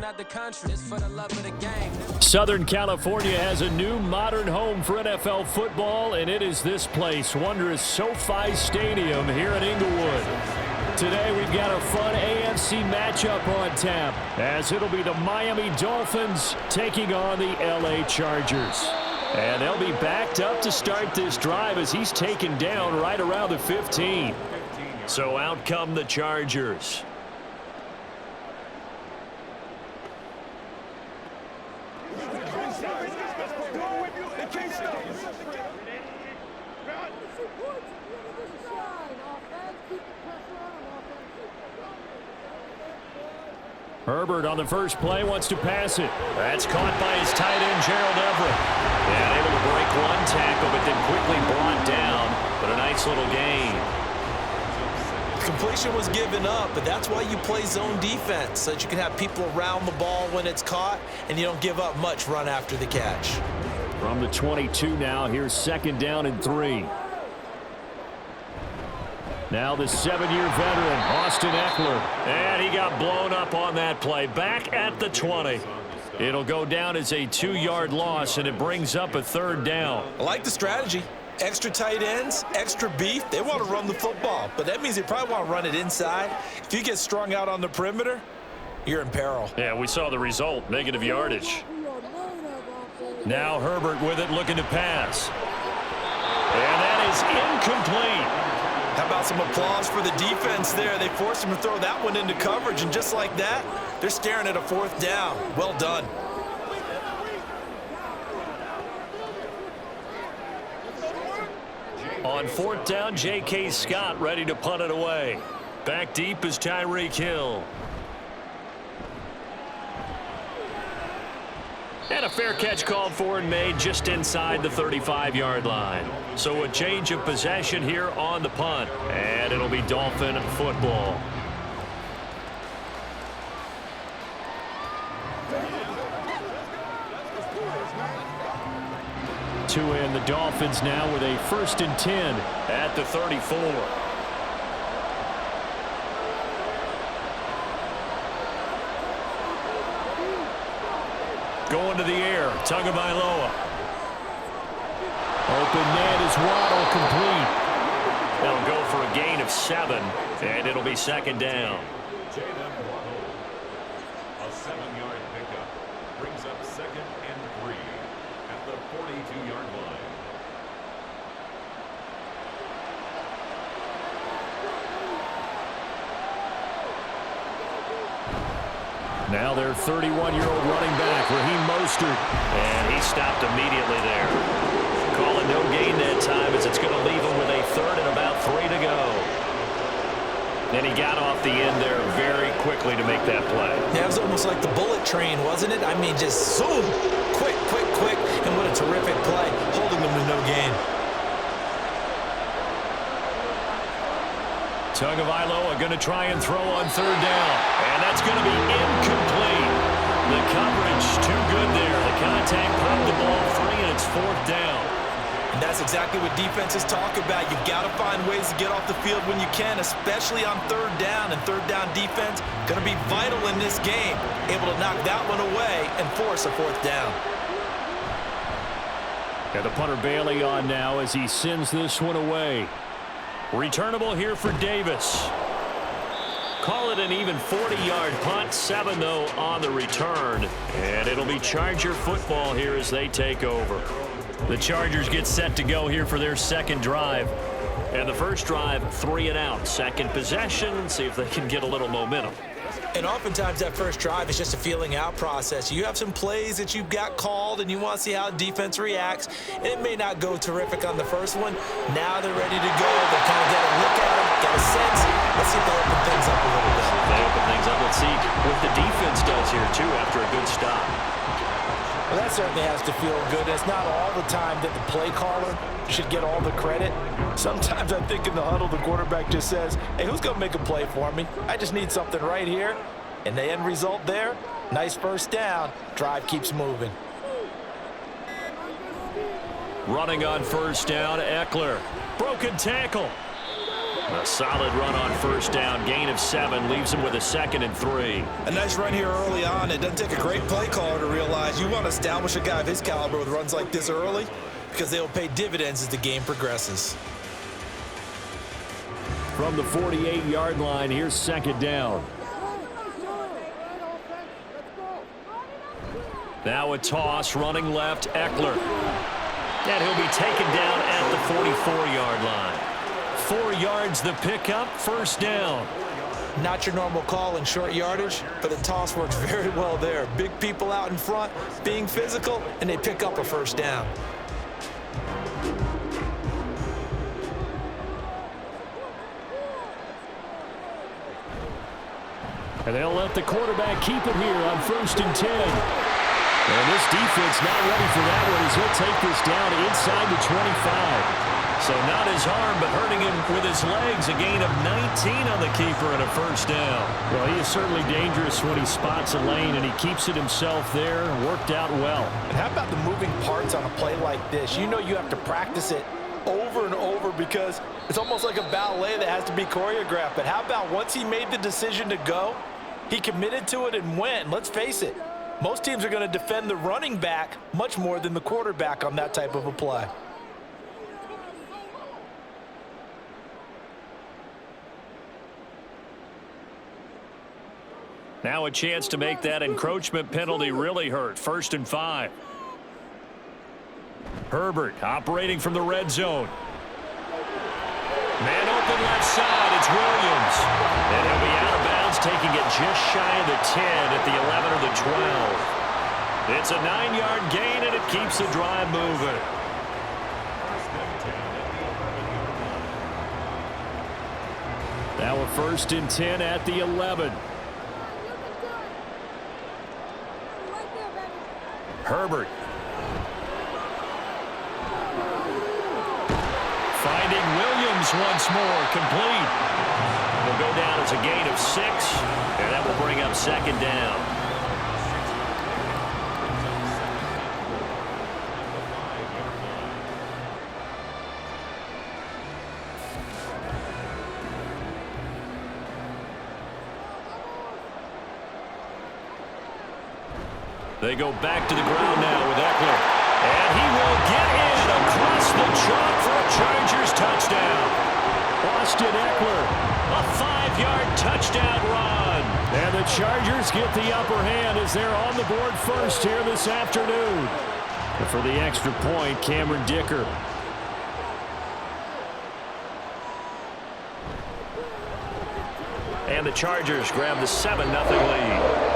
out the country. It's for the love of the game. Southern California has a new modern home for NFL football, and it is this place, wondrous SoFi Stadium here in Inglewood. Today we've got a fun AFC matchup on tap, as it'll be the Miami Dolphins taking on the LA Chargers. And they'll be backed up to start this drive as he's taken down right around the 15. So out come the Chargers. Herbert on the first play wants to pass it. That's caught by his tight end, Gerald Everett. And able to break one tackle, but then quickly brought down. But a nice little gain. Completion was given up, but that's why you play zone defense, so that you can have people around the ball when it's caught, and you don't give up much run after the catch. From the 22 now, here's 2nd down and 3. Now the 7-year veteran, Austin Eckler. And he got blown up on that play. Back at the 20. It'll go down as a 2-yard loss, and it brings up a 3rd down. I like the strategy. Extra tight ends, extra beef. They want to run the football, but that means they probably want to run it inside. If you get strung out on the perimeter, you're in peril. Yeah, we saw the result, negative yardage. Now Herbert with it, looking to pass. And that is incomplete. How about some applause for the defense there? They forced him to throw that one into coverage, and just like that, they're staring at a 4th down. Well done. On 4th down, J.K. Scott ready to punt it away. Back deep is Tyreek Hill. And a fair catch called for and made just inside the 35-yard line. So a change of possession here on the punt. And it'll be Dolphin football. Two in, the Dolphins now with a 1st and 10 at the 34. Going to the air, Tagovailoa. Open net is Waddle, complete. They'll go for a gain of 7, and it'll be 2nd down. A 7-yard pickup brings up 2nd and 3 at the 42-yard line. Now their 31-year-old running back, Raheem Mostert. And he stopped immediately there. Calling no gain that time as it's going to leave him with a 3rd and about 3 to go. And he got off the end there very quickly to make that play. Yeah, it was almost like the bullet train, wasn't it? I mean, just zoom, quick, quick, quick, and what a terrific play, holding them to no gain. Tagovailoa going to try and throw on 3rd down. And that's going to be incomplete. The coverage too good there. The contact popped the ball free, and it's 4th down. And that's exactly what defenses talk about. You've got to find ways to get off the field when you can, especially on 3rd down. And 3rd down defense going to be vital in this game. Able to knock that one away and force a 4th down. Got the punter Bailey on now as he sends this one away. Returnable here for Davis. Call it an even 40-yard punt. 7, though, on the return. And it'll be Charger football here as they take over. The Chargers get set to go here for their 2nd drive. And the first drive, 3 and out. 2nd possession, see if they can get a little momentum. And oftentimes that first drive is just a feeling out process. You have some plays that you've got called and you want to see how defense reacts. And it may not go terrific on the first one. Now they're ready to go. They kind of got a look at it, got a sense. Let's see if they open things up a little bit. If they open things up, let's see what the defense does here too after a good stop. Well, that certainly has to feel good. It's not all the time that the play caller should get all the credit. Sometimes I think in the huddle, the quarterback just says, hey, who's going to make a play for me? I just need something right here. And the end result there, nice 1st down. Drive keeps moving. Running on 1st down, Eckler. Broken tackle. A solid run on first down. Gain of 7 leaves him with a 2nd and 3. A nice run here early on. It doesn't take a great play caller to realize you want to establish a guy of his caliber with runs like this early because they will pay dividends as the game progresses. From the 48-yard line, here's 2nd down. Now a toss, running left, Eckler. And he'll be taken down at the 44-yard line. 4 yards the pickup, first down. Not your normal call in short yardage, but the toss works very well there. Big people out in front, being physical, and they pick up a first down. And they'll let the quarterback keep it here on 1st and 10. And this defense not ready for that one as he'll take this down inside the 25. So not his arm, but hurting him with his legs. A gain of 19 on the keeper and a first down. Well, he is certainly dangerous when he spots a lane, and he keeps it himself there. Worked out well. And how about the moving parts on a play like this? You know you have to practice it over and over because it's almost like a ballet that has to be choreographed. But how about once he made the decision to go, he committed to it and went. Let's face it, most teams are going to defend the running back much more than the quarterback on that type of a play. Now a chance to make that encroachment penalty really hurt. 1st and 5. Herbert operating from the red zone. Man open left side. It's Williams. And he'll be out of bounds, taking it just shy of the 10 at the 11 or the 12. It's a 9-yard gain, and it keeps the drive moving. Now a 1st and 10 at the 11. Herbert. Finding Williams once more, complete. Will go down as a gain of 6, and that will bring up 2nd down. They go back to the ground now with Eckler. And he will get in across the chalk for a Chargers touchdown. Austin Eckler, a 5-yard touchdown run. And the Chargers get the upper hand as they're on the board first here this afternoon. And for the extra point, Cameron Dicker. And the Chargers grab the 7-0 lead.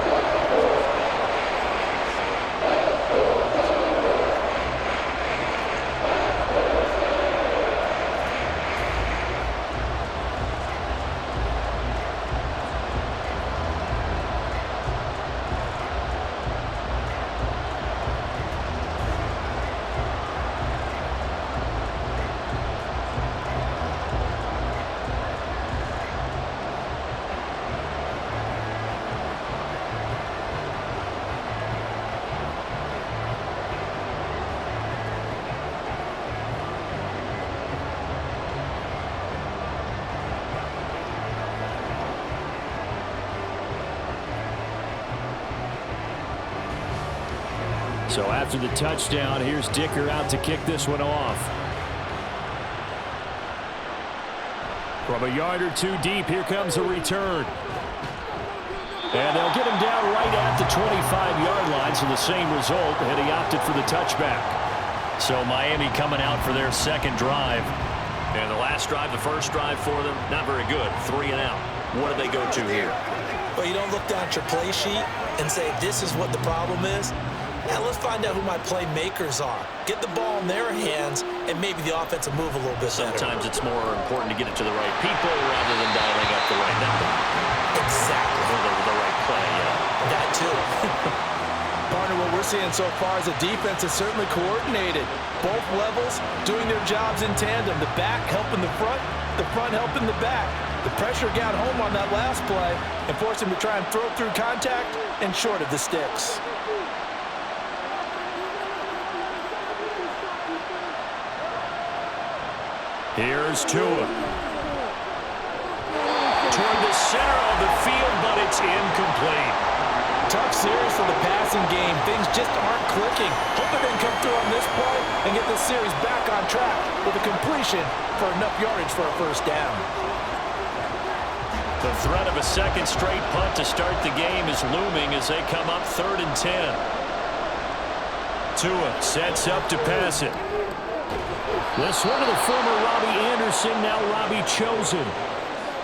So after the touchdown, here's Dicker out to kick this one off. From a yard or two deep, here comes a return. And they'll get him down right at the 25-yard line, so the same result, and he opted for the touchback. So Miami coming out for their 2nd drive. And the last drive, the first drive for them, not very good. 3 and out. What do they go to here? Well, you don't look down at your play sheet and say, this is what the problem is. Now let's find out who my playmakers are. Get the ball in their hands, and maybe the offense will move a little bit better. Sometimes it's more important to get it to the right people rather than dialing up the right number. Exactly. Or the right play, yeah. That too. Partner, what we're seeing so far is the defense is certainly coordinated. Both levels doing their jobs in tandem. The back helping the front helping the back. The pressure got home on that last play and forced him to try and throw through contact and short of the sticks. Here's Tua. toward the center of the field, but it's incomplete. Tough series for the passing game. Things just aren't clicking. Hoping they can come through on this play and get this series back on track with a completion for enough yardage for a first down. The threat of a second straight punt to start the game is looming as they come up 3rd and 10. Tua sets up to pass it. This one to the former Robbie Anderson, now Robbie Chosen.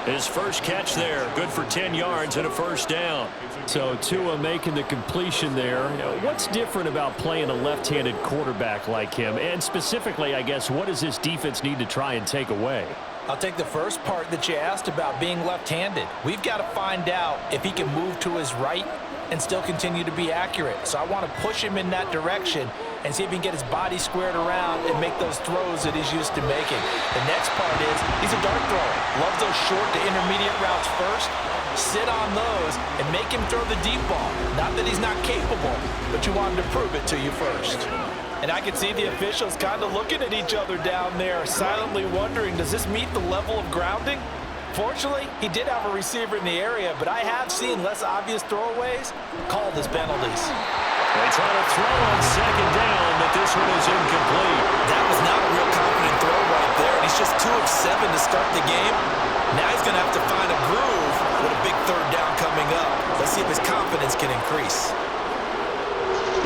His first catch there, good for 10 yards and a first down. So Tua making the completion there. What's different about playing a left-handed quarterback like him? And specifically, I guess, what does this defense need to try and take away? I'll take the first part that you asked about being left-handed. We've got to find out if he can move to his right and still continue to be accurate. So I want to push him in that direction and see if he can get his body squared around and make those throws that he's used to making. The next part is he's a dart thrower. Loves those short to intermediate routes first. Sit on those and make him throw the deep ball. Not that he's not capable, but you want him to prove it to you first. And I can see the officials kind of looking at each other down there, silently wondering, does this meet the level of grounding? Fortunately, he did have a receiver in the area, but I have seen less obvious throwaways called as penalties. They try to throw on second down, but this one is incomplete. That was not a real confident throw right there, and he's just 2 of 7 to start the game. Now he's going to have to find a groove with a big 3rd down coming up. Let's see if his confidence can increase.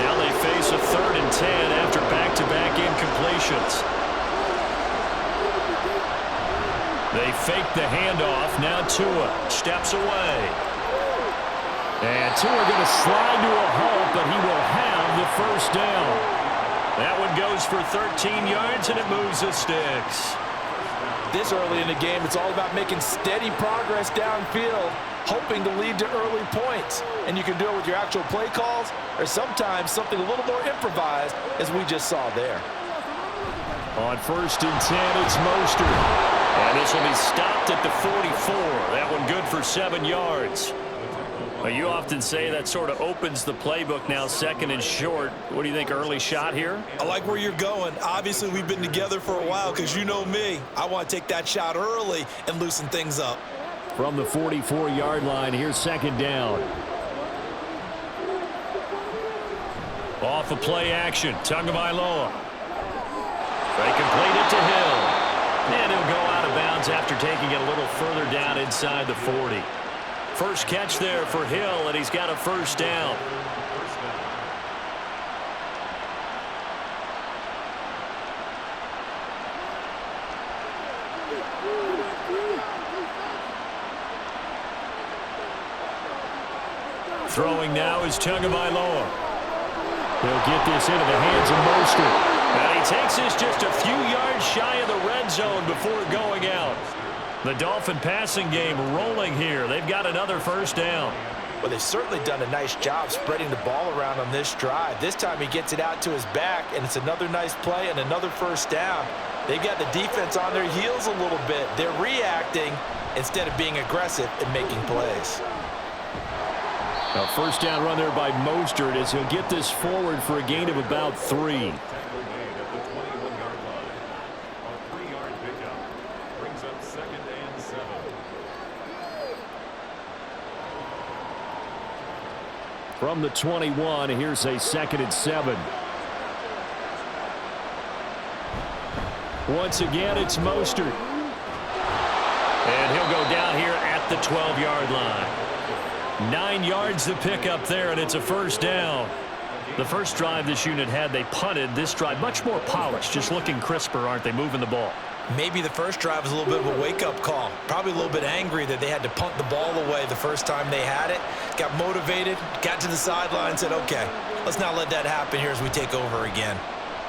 Now they face a 3rd and 10 after back-to-back incompletions. They fake the handoff. Now Tua steps away. And Tua going to slide to a halt, but he will have the first down. That one goes for 13 yards, and it moves the sticks. This early in the game, it's all about making steady progress downfield, hoping to lead to early points. And you can do it with your actual play calls, or sometimes something a little more improvised, as we just saw there. On 1st and 10, it's Mostert. And this will be stopped at the 44. That one good for 7 yards. Well, you often say that sort of opens the playbook now, 2nd and short. What do you think, early shot here? I like where you're going. Obviously, we've been together for a while because you know me. I want to take that shot early and loosen things up. From the 44-yard line, here's 2nd down. Off of play action, Tagovailoa. They complete it to Hill. And he'll go out of bounds after taking it a little further down inside the 40. First catch there for Hill, and he's got a first down. Throwing now is Tagovailoa. He'll get this into the hands of Mostert. And he takes this just a few yards shy of the red zone before going out. The Dolphin passing game rolling here. They've got another first down. Well, they've certainly done a nice job spreading the ball around on this drive. This time he gets it out to his back, and it's another nice play and another first down. They've got the defense on their heels a little bit. They're reacting instead of being aggressive and making plays. A first down run there by Mostert as he'll get this forward for a gain of about 3. From the 21, here's a 2nd and 7. Once again, it's Mostert. And he'll go down here at the 12-yard line. 9 yards to pick up there, and it's a first down. The first drive this unit had, they punted. This drive, much more polished, just looking crisper, aren't they, moving the ball? Maybe the first drive was a little bit of a wake-up call. Probably a little bit angry that they had to punt the ball away the first time they had it. Got motivated, got to the sideline, said, okay, let's not let that happen here as we take over again.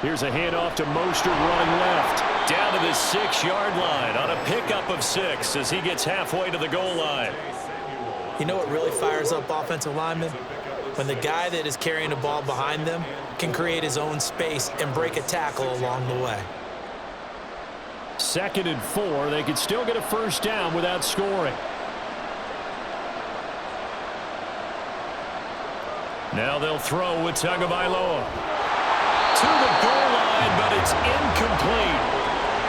Here's a handoff to Mostert running left. Down to the 6-yard line on a pickup of 6 as he gets halfway to the goal line. You know what really fires up offensive linemen? When the guy that is carrying the ball behind them can create his own space and break a tackle along the way. 2nd and 4. They could still get a first down without scoring. Now they'll throw with Tagovailoa. To the goal line, but it's incomplete.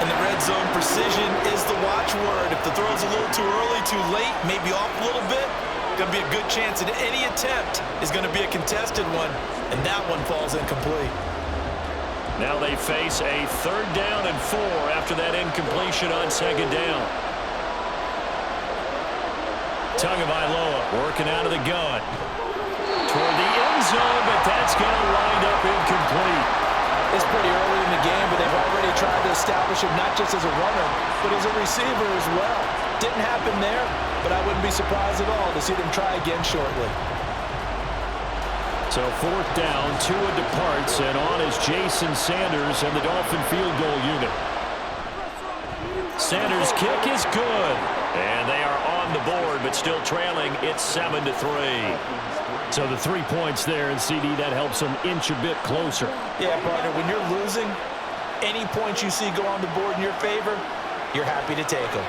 And the red zone precision is the watchword. If the throw's a little too early, too late, maybe off a little bit, going to be a good chance that any attempt is going to be a contested one, and that one falls incomplete. Now they face a 3rd down and 4 after that incompletion on 2nd down. Tagovailoa working out of the gun. Toward the end zone, but that's going to wind up incomplete. It's pretty early in the game, but they've already tried to establish him not just as a runner, but as a receiver as well. Didn't happen there, but I wouldn't be surprised at all to see them try again shortly. So 4th down, Tua departs, and on is Jason Sanders and the Dolphin field goal unit. Sanders' kick is good, and they are on the board, but still trailing. It's 7-3. So the 3 points there, and CD, that helps them inch a bit closer. Yeah, partner, when you're losing, any points you see go on the board in your favor, you're happy to take them.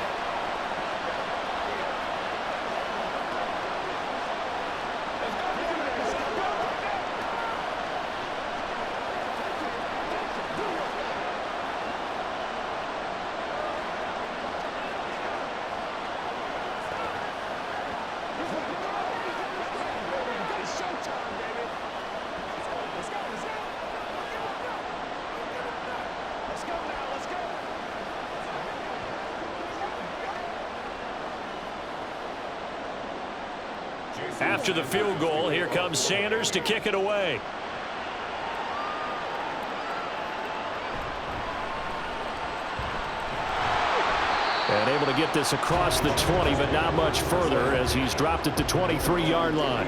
After the field goal, here comes Sanders to kick it away. And able to get this across the 20, but not much further as he's dropped at the 23-yard line.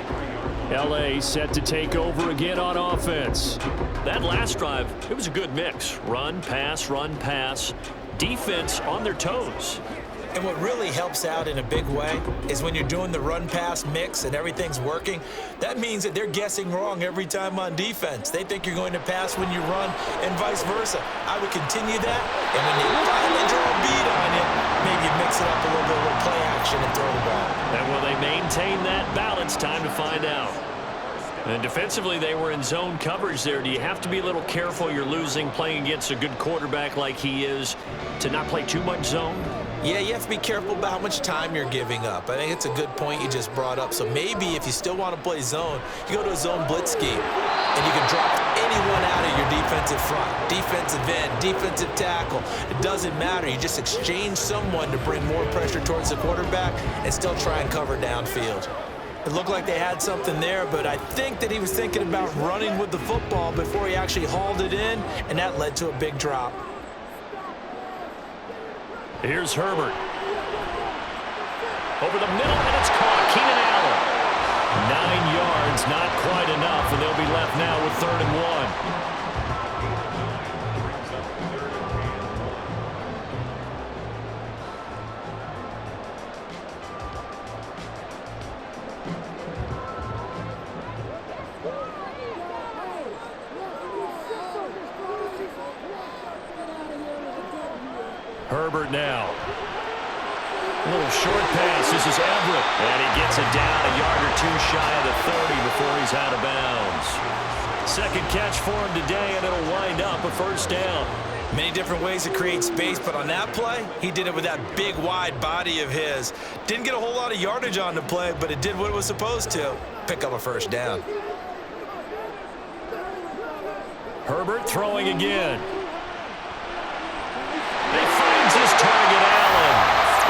L.A. set to take over again on offense. That last drive, it was a good mix. Run, pass, defense on their toes. And what really helps out in a big way is when you're doing the run-pass mix and everything's working, that means that they're guessing wrong every time on defense. They think you're going to pass when you run and vice versa. I would continue that, and when they finally draw a beat on you, maybe you mix it up a little bit with play action and throw the ball. And will they maintain that balance? Time to find out. And defensively, they were in zone coverage there. Do you have to be a little careful? You're losing playing against a good quarterback like he is to not play too much zone? Yeah, you have to be careful about how much time you're giving up. I think it's a good point you just brought up. So maybe if you still want to play zone, you go to a zone blitz scheme, and you can drop anyone out of your defensive front, defensive end, defensive tackle. It doesn't matter. You just exchange someone to bring more pressure towards the quarterback and still try and cover downfield. It looked like they had something there, but I think that he was thinking about running with the football before he actually hauled it in, and that led to a big drop. Here's Herbert. Over the middle, and it's caught. Keenan Allen. 9 yards, not quite enough, and they'll be left now with 3rd and 1. Herbert now. A little short pass. This is Everett. And he gets it down a yard or two shy of the 30 before he's out of bounds. Second catch for him today, and it'll wind up a 1st down. Many different ways to create space, but on that play, he did it with that big, wide body of his. Didn't get a whole lot of yardage on the play, but it did what it was supposed to. Pick up a 1st down. Herbert throwing again. His target, Allen.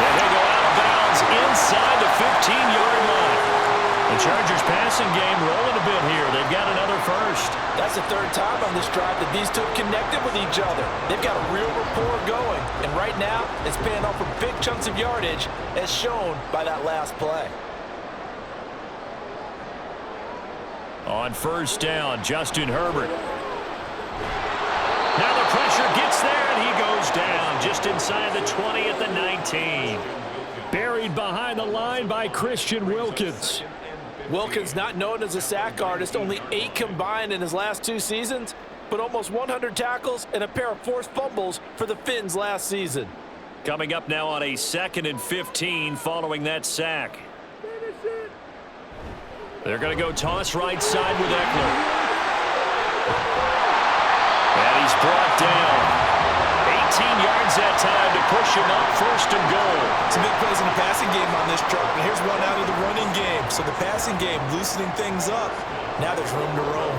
And they go out of bounds inside the 15-yard line. The Chargers passing game rolling a bit here. They've got another 1st. That's the 3rd time on this drive that these two have connected with each other. They've got a real rapport going. And right now, it's paying off for big chunks of yardage, as shown by that last play. On 1st down, Justin Herbert. Now the pressure gets there, and he goes down just inside the 20 at the 19. Buried behind the line by Christian Wilkins. Wilkins, not known as a sack artist, only 8 combined in his last 2 seasons, but almost 100 tackles and a pair of forced fumbles for the Finns last season. Coming up now on a 2nd and 15 following that sack. They're going to go toss right side with Eckler. And he's brought down. 18 yards at push him up 1st and goal. Some big plays in the passing game on this drive, and here's one out of the running game. So the passing game loosening things up. Now there's room to roam.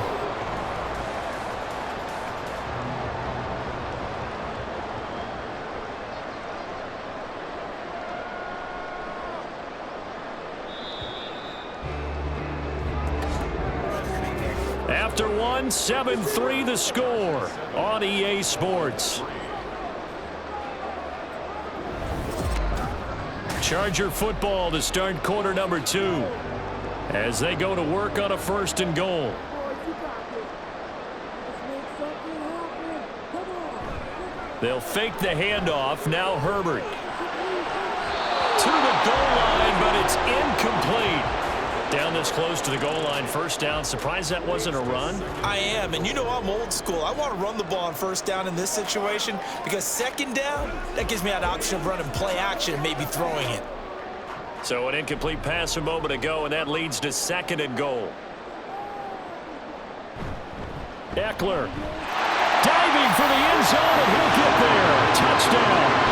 After one, 7-3 the score on EA Sports. Charger football to start quarter number 2 as they go to work on a 1st and goal. They'll fake the handoff. Now Herbert to the goal line, but it's incomplete. Down this close to the goal line, 1st down. Surprised that wasn't a run? I am, and you know I'm old school. I want to run the ball on 1st down in this situation because 2nd down, that gives me an option of running play action and maybe throwing it. So an incomplete pass a moment ago, and that leads to 2nd and goal. Eckler diving for the end zone, and he'll get there. Touchdown.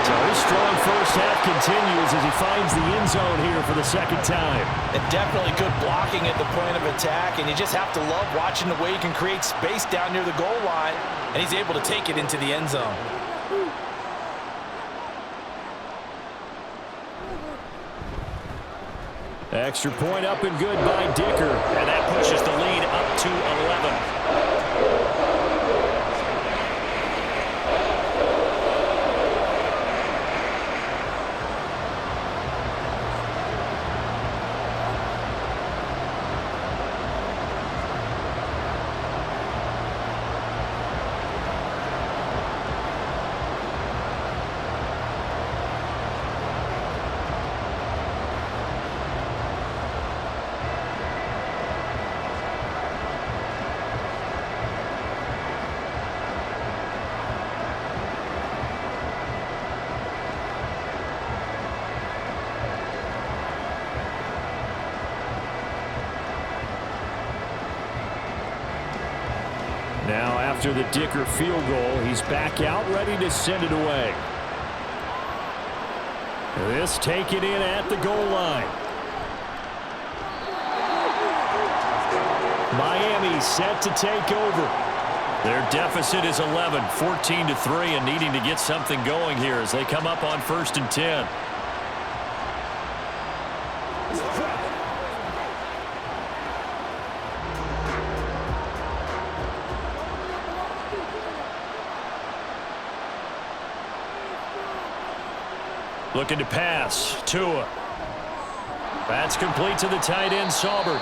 So his strong 1st half continues as he finds the end zone here for the 2nd time. And definitely good blocking at the point of attack, and you just have to love watching the way he can create space down near the goal line, and he's able to take it into the end zone. Extra point up and good by Dicker, and that pushes the lead up to 11. Now after the Dicker field goal, he's back out ready to send it away. This taken in at the goal line. Miami set to take over. Their deficit is 11, 14-3, and needing to get something going here as they come up on 1st and 10. Looking to pass. Tua. That's complete to the tight end, Saubert.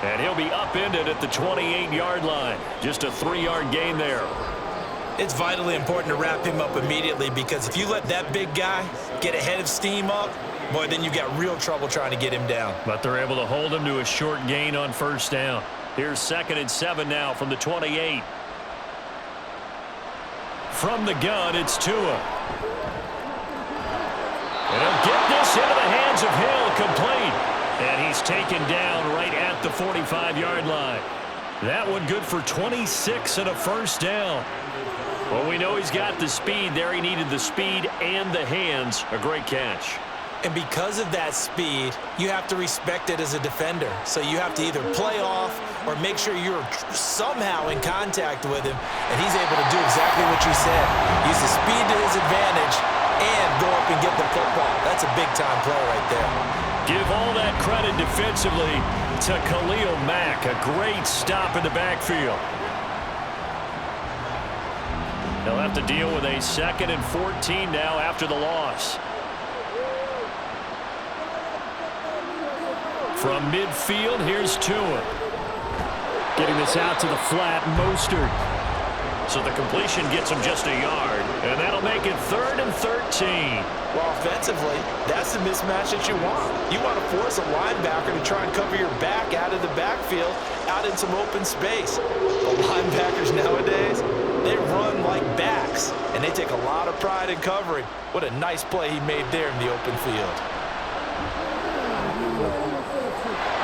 And he'll be upended at the 28-yard line. Just a 3-yard gain there. It's vitally important to wrap him up immediately because if you let that big guy get ahead of steam up, boy, then you've got real trouble trying to get him down. But they're able to hold him to a short gain on 1st down. Here's 2nd and 7 now from the 28. From the gun, it's Tua. And he'll get this into the hands of Hill, complete. And he's taken down right at the 45-yard line. That one good for 26 and a 1st down. Well, we know he's got the speed there. He needed the speed and the hands. A great catch. And because of that speed, you have to respect it as a defender. So you have to either play off or make sure you're somehow in contact with him. And he's able to do exactly what you said. Use the speed to his advantage and go up and get the football. That's a big-time play right there. Give all that credit defensively to Khalil Mack. A great stop in the backfield. They'll have to deal with a 2nd and 14 now after the loss. From midfield, here's Tua. Getting this out to the flat, Mostert. So the completion gets him just a yard, and that'll make it 3rd and 13. Well, offensively, that's the mismatch that you want. You want to force a linebacker to try and cover your back out of the backfield, out in some open space. The linebackers nowadays, they run like backs, and they take a lot of pride in covering. What a nice play he made there in the open field.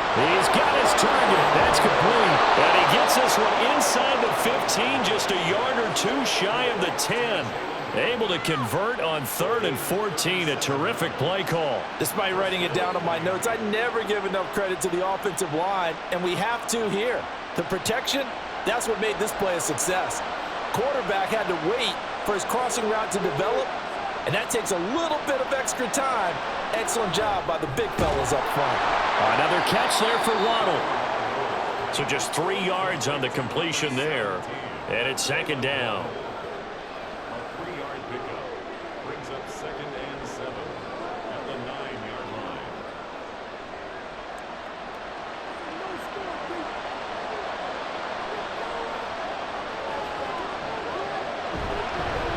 He's got his target. That's complete. And he gets this one inside the 15, just a yard or two shy of the 10. Able to convert on 3rd and 14. A terrific play call. Despite writing it down on my notes, I never give enough credit to the offensive line, and we have to here. The protection, that's what made this play a success. Quarterback had to wait for his crossing route to develop, and that takes a little bit of extra time. Excellent job by the big fellas up front. Another catch there for Waddle. So just 3 yards on the completion there, and it's 2nd down. A 3-yard pickup brings up 2nd and 7 at the 9-yard line.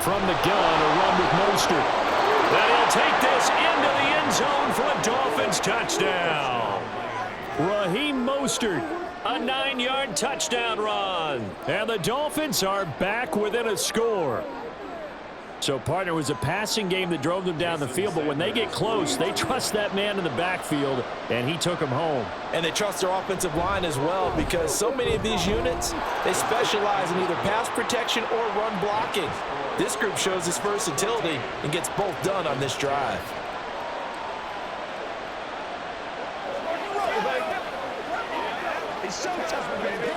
From the gun, a run with Mostert. And he'll take this into the end zone for a Dolphins touchdown. Raheem Mostert, a 9-yard touchdown run. And the Dolphins are back within a score. So, partner, it was a passing game that drove them down the field, but when they get close, they trust that man in the backfield, and he took them home. And they trust their offensive line as well, because so many of these units, they specialize in either pass protection or run blocking. This group shows its versatility and gets both done on this drive. It's showtime, baby.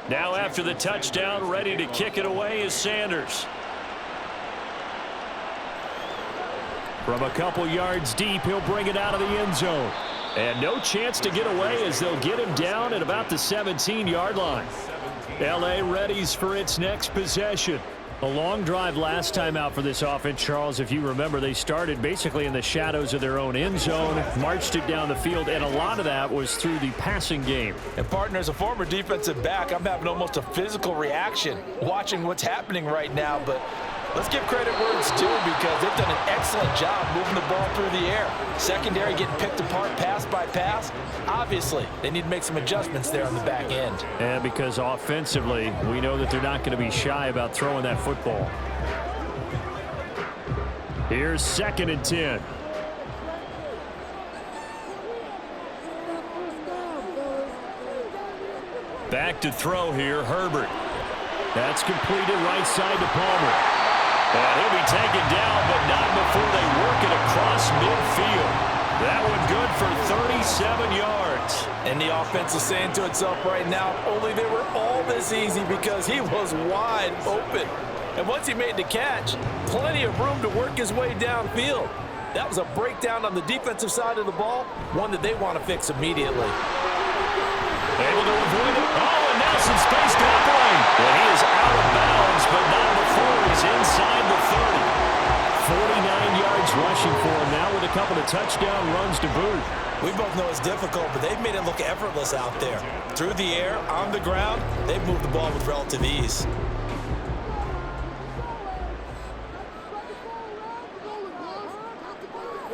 Now after the touchdown, ready to kick it away is Sanders. From a couple yards deep, he'll bring it out of the end zone. And no chance to get away as they'll get him down at about the 17-yard line. L.A. readies for its next possession. A long drive last time out for this offense, Charles. If you remember, they started basically in the shadows of their own end zone, marched it down the field, and a lot of that was through the passing game. And, partner, as a former defensive back, I'm having almost a physical reaction watching what's happening right now. But let's give credit where it's due, because they've done an excellent job moving the ball through the air. Secondary getting picked apart pass by pass. Obviously, they need to make some adjustments there on the back end. And because offensively, we know that they're not going to be shy about throwing that football. Here's 2nd and 10. Back to throw here, Herbert. That's completed right side to Palmer. And he'll be taken down, but not before they work it across midfield. That one good for 37 yards. And the offense is saying to itself right now, only they were all this easy because he was wide open. And once he made the catch, plenty of room to work his way downfield. That was a breakdown on the defensive side of the ball, one that they want to fix immediately. Able to avoid it. Oh, and now some space down the lane. And he is out of bounds, but not before he's inside the 30. 49 yards rushing for him now with a couple of touchdown runs to boot. We both know it's difficult, but they've made it look effortless out there. Through the air, on the ground, they've moved the ball with relative ease.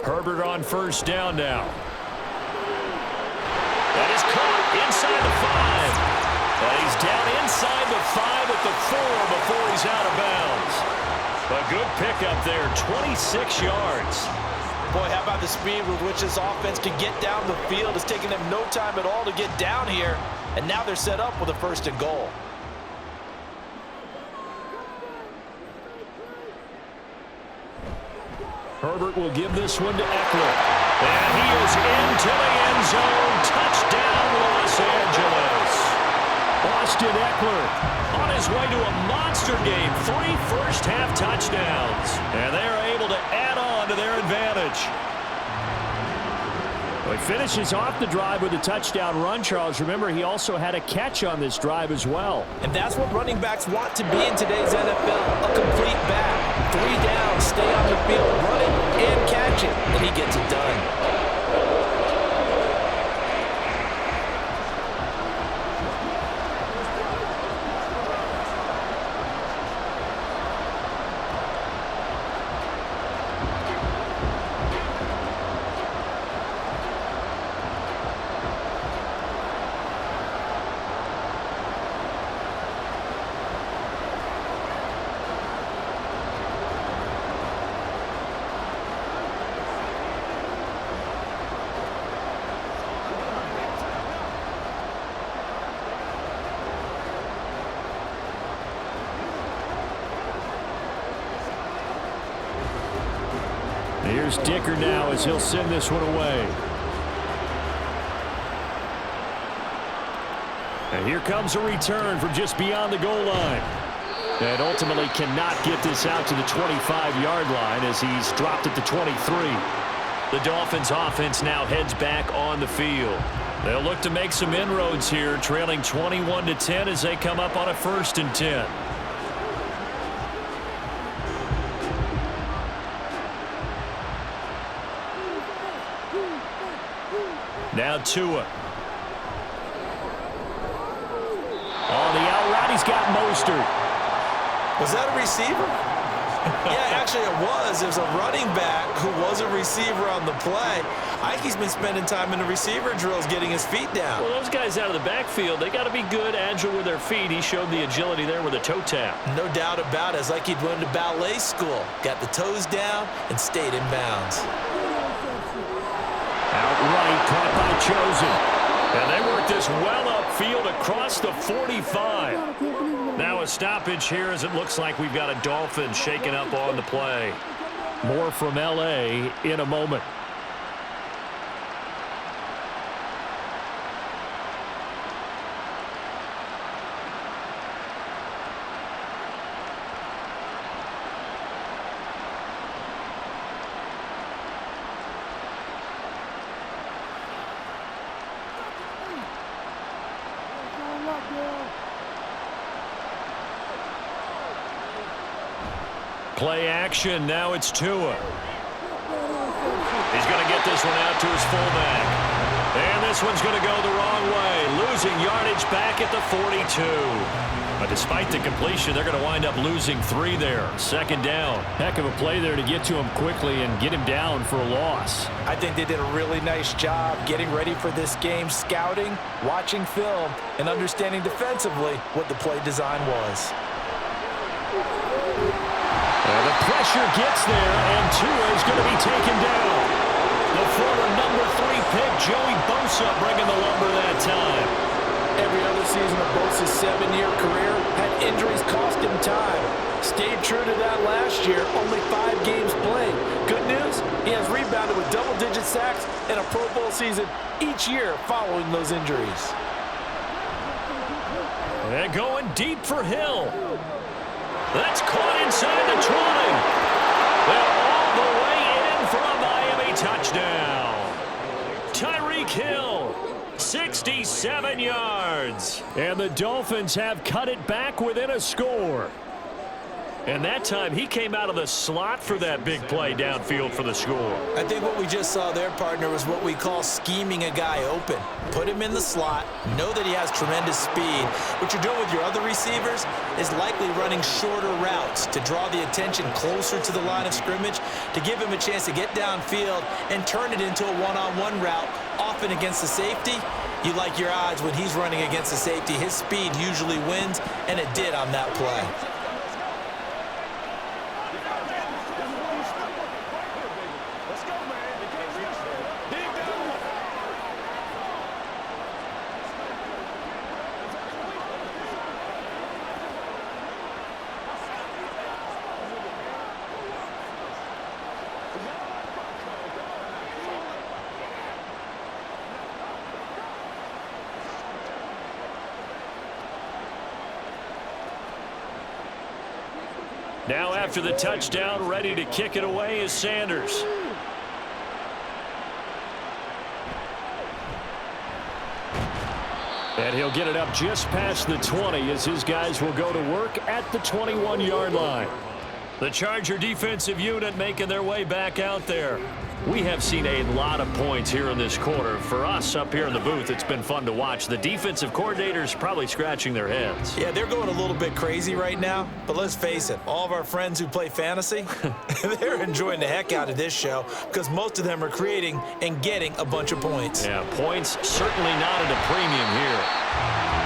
Herbert on 1st down now. That is caught inside the 5. And he's down inside the 5 at the 4 before he's out of bounds. A good pickup there, 26 yards. Boy, how about the speed with which this offense can get down the field? It's taking them no time at all to get down here, and now they're set up with a 1st and goal. Herbert will give this one to Eckler. And he is into the end zone. Touchdown, Los Angeles. Austin Eckler on his way to a monster game. 3 first-half touchdowns. And they're able to add on to their advantage. Well, he finishes off the drive with a touchdown run, Charles. Remember, he also had a catch on this drive as well. And that's what running backs want to be in today's NFL, a complete back. 3 down, stay on the field, run it, and catch it. And he gets it done. here's Dicker now as he'll send this one away. And here comes a return from just beyond the goal line. And ultimately cannot get this out to the 25-yard line as he's dropped at the 23. The Dolphins offense now heads back on the field. They'll look to make some inroads here, trailing 21-10 as they come up on a 1st and 10. Now Tua. On the out route, he's got Mostert. Was that a receiver? Yeah, actually it was. There's a running back who was a receiver on the play. Ike's been spending time in the receiver drills getting his feet down. Well, those guys out of the backfield, they got to be good, agile with their feet. He showed the agility there with a toe tap. No doubt about it. It's like he'd went to ballet school. Got the toes down and stayed in bounds. Outright caught by Chosen. And they work this well upfield across the 45. Now a stoppage here as it looks like we've got a Dolphin shaking up on the play. More from L.A. in a moment. Play action. Now it's Tua. He's going to get this one out to his fullback. And this one's going to go the wrong way. Losing yardage back at the 42. But despite the completion, they're going to wind up losing 3 there. 2nd down. Heck of a play there to get to him quickly and get him down for a loss. I think they did a really nice job getting ready for this game, scouting, watching film, and understanding defensively what the play design was. The pressure gets there, and Tua is going to be taken down. The former number 3 pick, Joey Bosa, bringing the lumber that time. Every other season of Bosa's 7-year career had injuries cost him time. Stayed true to that last year, only 5 games played. Good news, he has rebounded with double-digit sacks and a Pro Bowl season each year following those injuries. And going deep for Hill. That's caught inside the 20. They're all the way in for a Miami touchdown. Tyreek Hill, 67 yards. And the Dolphins have cut it back within a score. And that time, he came out of the slot for that big play downfield for the score. I think what we just saw there, partner, was what we call scheming a guy open. Put him in the slot, know that he has tremendous speed. What you're doing with your other receivers is likely running shorter routes to draw the attention closer to the line of scrimmage, to give him a chance to get downfield and turn it into a one-on-one route, often against the safety. You like your odds when he's running against the safety. His speed usually wins, and it did on that play. Now after the touchdown, ready to kick it away is Sanders. And he'll get it up just past the 20 as his guys will go to work at the 21-yard line. The Charger defensive unit making their way back out there. We have seen a lot of points here in this quarter. For us up here in the booth, it's been fun to watch. The defensive coordinators probably scratching their heads. Yeah, they're going a little bit crazy right now. But let's face it, all of our friends who play fantasy, they're enjoying the heck out of this show because most of them are creating and getting a bunch of points. Yeah, points certainly not at a premium here.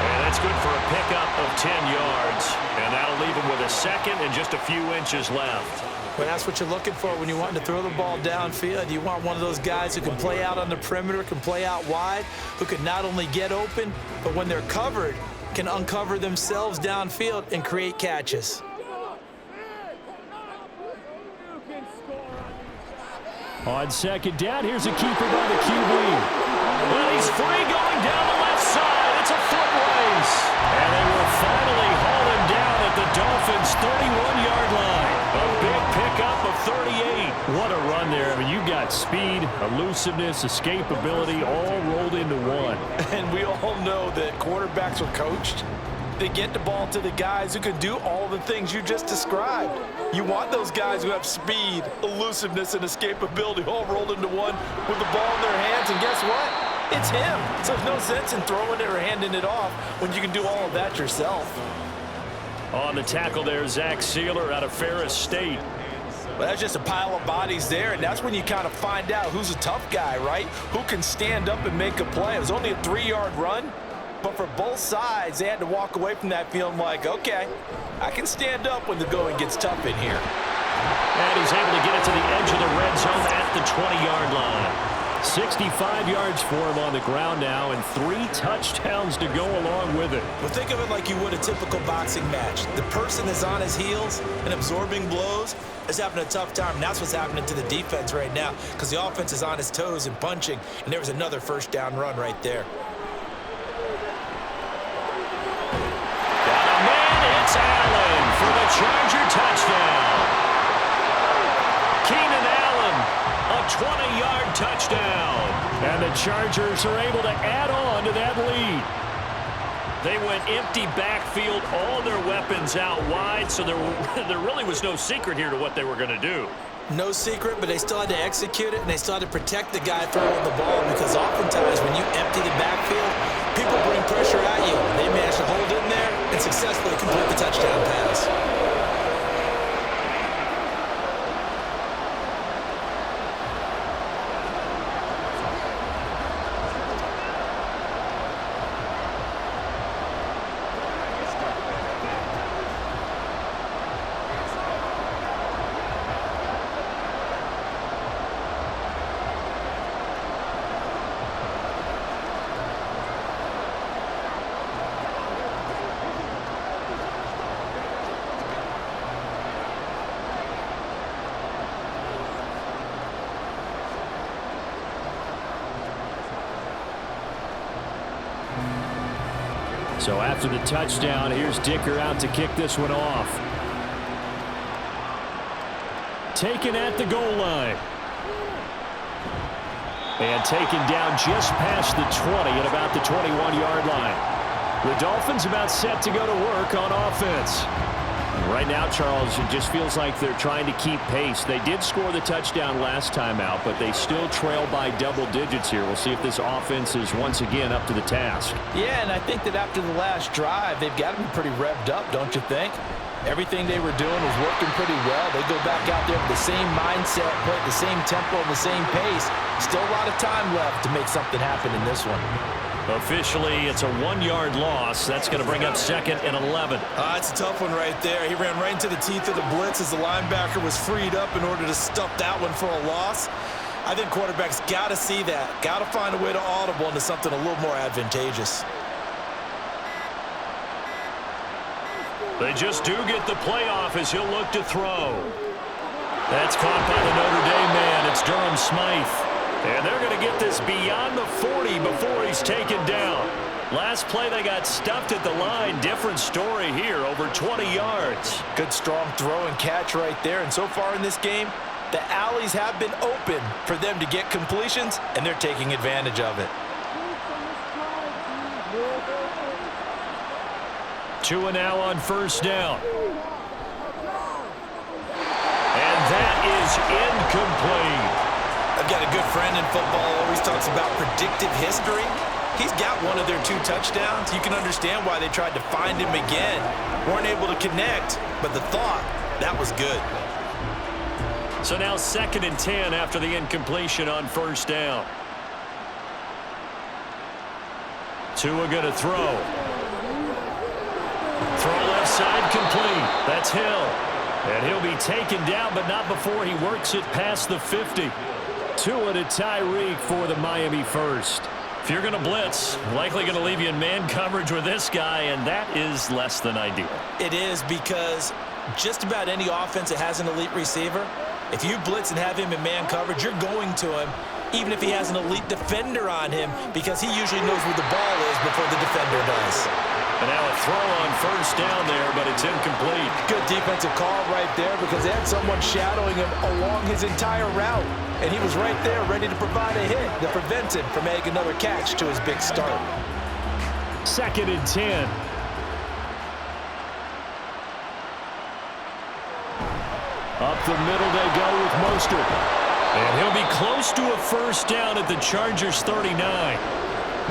And that's good for a pickup of 10 yards. And that'll leave him with a second and just a few inches left. But that's what you're looking for when you want to throw the ball downfield. You want one of those guys who can play out on the perimeter, can play out wide, who can not only get open, but when they're covered, can uncover themselves downfield and create catches. On second down, here's a keeper by the QB. Well, he's free going down the left side. It's a foot race. And they will finally haul him down at the Dolphins' 31-yard line. A big pickup of 38. What a run there. I mean, you got speed, elusiveness, escapability all rolled into one. And we all know that quarterbacks are coached. They get the ball to the guys who can do all the things you just described. You want those guys who have speed, elusiveness, and escapability all rolled into one with the ball in their hands, and guess what? It's him. So there's no sense in throwing it or handing it off when you can do all of that yourself. On the tackle there, Zach Sealer out of Ferris State. Well, that's just a pile of bodies there, and that's when you kind of find out who's a tough guy, right? Who can stand up and make a play. It was only a 3-yard run. But for both sides, they had to walk away from that feeling like, okay, I can stand up when the going gets tough in here. And he's able to get it to the edge of the red zone at the 20-yard line. 65 yards for him on the ground now, and 3 touchdowns to go along with it. Well, think of it like you would a typical boxing match. The person is on his heels and absorbing blows is having a tough time, and that's what's happening to the defense right now because the offense is on his toes and punching, and there was another first down run right there. It's Allen for the Charger touchdown. Keenan Allen, a 20-yard touchdown. And the Chargers are able to add on to that lead. They went empty backfield, all their weapons out wide, so there really was no secret here to what they were going to do. No secret, but they still had to execute it, and they still had to protect the guy throwing the ball because oftentimes when you empty the backfield, people bring pressure at you. They managed to hold in there and successfully complete the touchdown pass. So after the touchdown, here's Dicker out to kick this one off. Taken at the goal line. And taken down just past the 20 at about the 21-yard line. The Dolphins about set to go to work on offense. Right now, Charles, it just feels like they're trying to keep pace. They did score the touchdown last time out, but they still trail by double digits here. We'll see if this offense is once again up to the task. Yeah, and I think that after the last drive, they've got to be pretty revved up, don't you think? Everything they were doing was working pretty well. They go back out there with the same mindset, play at the same tempo and the same pace. Still a lot of time left to make something happen in this one. Officially, it's a 1-yard loss. That's going to bring up 2nd and 11. It's a tough one right there. He ran right into the teeth of the blitz as the linebacker was freed up in order to stuff that one for a loss. I think quarterbacks got to see that. Got to find a way to audible into something a little more advantageous. They just do get the playoff as he'll look to throw. That's caught by the Notre Dame man. It's Durham Smythe. And they're going to get this beyond the 40 before he's taken down. Last play, they got stuffed at the line. Different story here, over 20 yards. Good, strong throw and catch right there. And so far in this game, the alleys have been open for them to get completions, and they're taking advantage of it. Tua now on first down. And that is incomplete. I've got a good friend in football, always talks about predictive history. He's got one of their 2 touchdowns. You can understand why they tried to find him again. Weren't able to connect, but the thought, that was good. So now 2nd and 10 after the incompletion on first down. Tua going to throw. Throw left side complete. That's Hill. And he'll be taken down, but not before he works it past the 50. Tua to Tyreek for the Miami first. If you're going to blitz, likely going to leave you in man coverage with this guy, and that is less than ideal. It is because just about any offense that has an elite receiver, If you blitz and have him in man coverage, you're going to him, even if he has an elite defender on him, because he usually knows where the ball is before the defender does. And now a throw on first down there, but it's incomplete. Good defensive call right there because they had someone shadowing him along his entire route. And he was right there ready to provide a hit that prevents him from adding another catch to his big start. 2nd and 10. Up the middle they go with Mostert. And he'll be close to a first down at the Chargers' 39.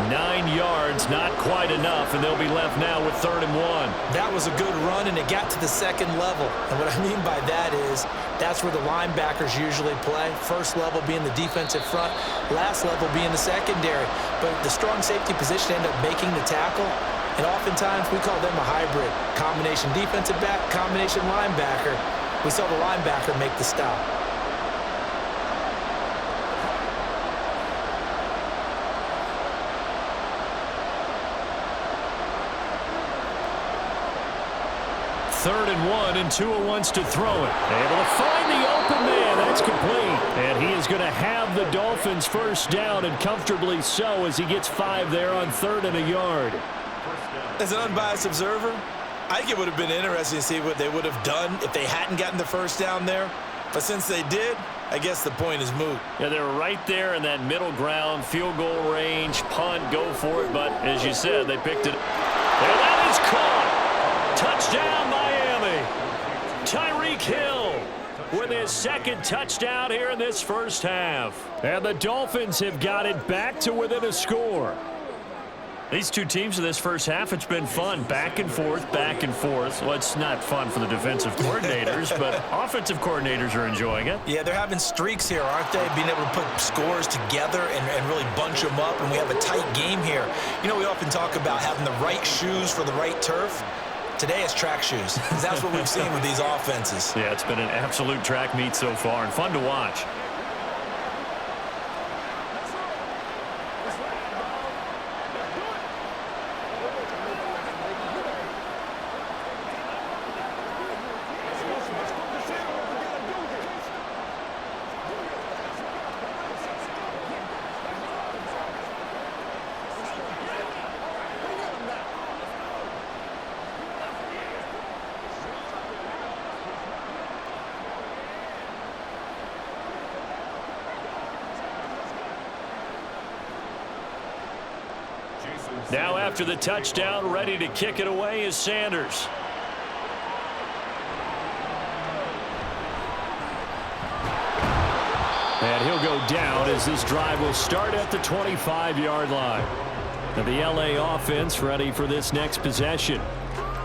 9 yards, not quite enough, and they'll be left now with 3rd and 1. That was a good run, and it got to the second level. And what I mean by that is that's where the linebackers usually play. First level being the defensive front, last level being the secondary. But the strong safety position ended up making the tackle, and oftentimes we call them a hybrid. Combination defensive back, combination linebacker. We saw the linebacker make the stop. Third and 1, and Tua wants to throw it. Able to find the open man. That's complete. And he is going to have the Dolphins first down, and comfortably so, as he gets 5 there on 3rd and a yard. As an unbiased observer, I think it would have been interesting to see what they would have done if they hadn't gotten the first down there. But since they did, I guess the point is moot. Yeah, they were right there in that middle ground, field goal range, punt, go for it. But as you said, they picked it. And that is caught. Touchdown, Miami. Tyreek Hill with his 2nd touchdown here in this first half. And the Dolphins have got it back to within a score. These two teams in this first half, it's been fun. Back and forth, back and forth. Well, it's not fun for the defensive coordinators, but offensive coordinators are enjoying it. Yeah, they're having streaks here, aren't they? Being able to put scores together and really bunch them up, and we have a tight game here. You know, we often talk about having the right shoes for the right turf. Today it's track shoes. That's what we've seen with these offenses. Yeah, it's been an absolute track meet so far and fun to watch. Now after the touchdown, ready to kick it away is Sanders. And he'll go down as this drive will start at the 25-yard line. Now the LA offense ready for this next possession.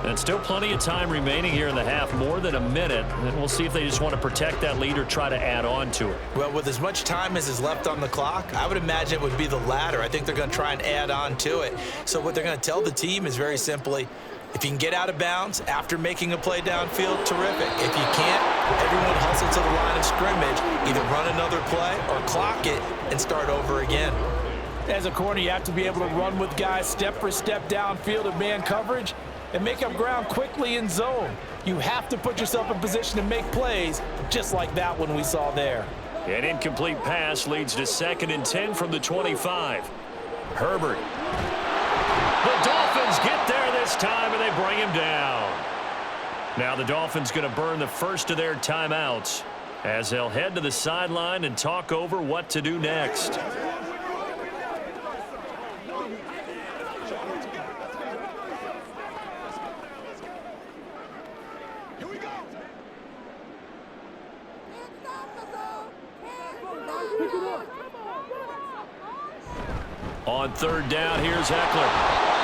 And still plenty of time remaining here in the half, more than a minute. And we'll see if they just want to protect that lead or try to add on to it. Well, with as much time as is left on the clock, I would imagine it would be the latter. I think they're going to try and add on to it. So what they're going to tell the team is very simply, if you can get out of bounds after making a play downfield, terrific. If you can't, everyone hustle to the line of scrimmage, either run another play or clock it and start over again. As a corner, you have to be able to run with guys step for step downfield in man coverage and make up ground quickly in zone. You have to put yourself in position to make plays, just like that one we saw there. An incomplete pass leads to 2nd and 10 from the 25. Herbert. The Dolphins get there this time, and they bring him down. Now the Dolphins going to burn the first of their timeouts as they'll head to the sideline and talk over what to do next. On 3rd down, here's Eckler.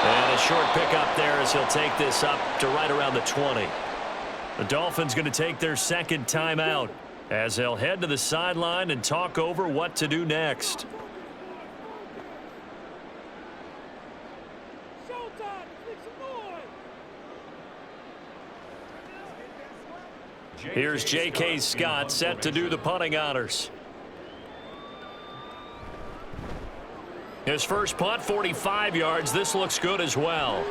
And a short pickup there as he'll take this up to right around the 20. The Dolphins going to take their 2nd timeout as they'll head to the sideline and talk over what to do next. Here's J.K. Scott set to do the punting honors. His first punt, 45 yards. This looks good as well.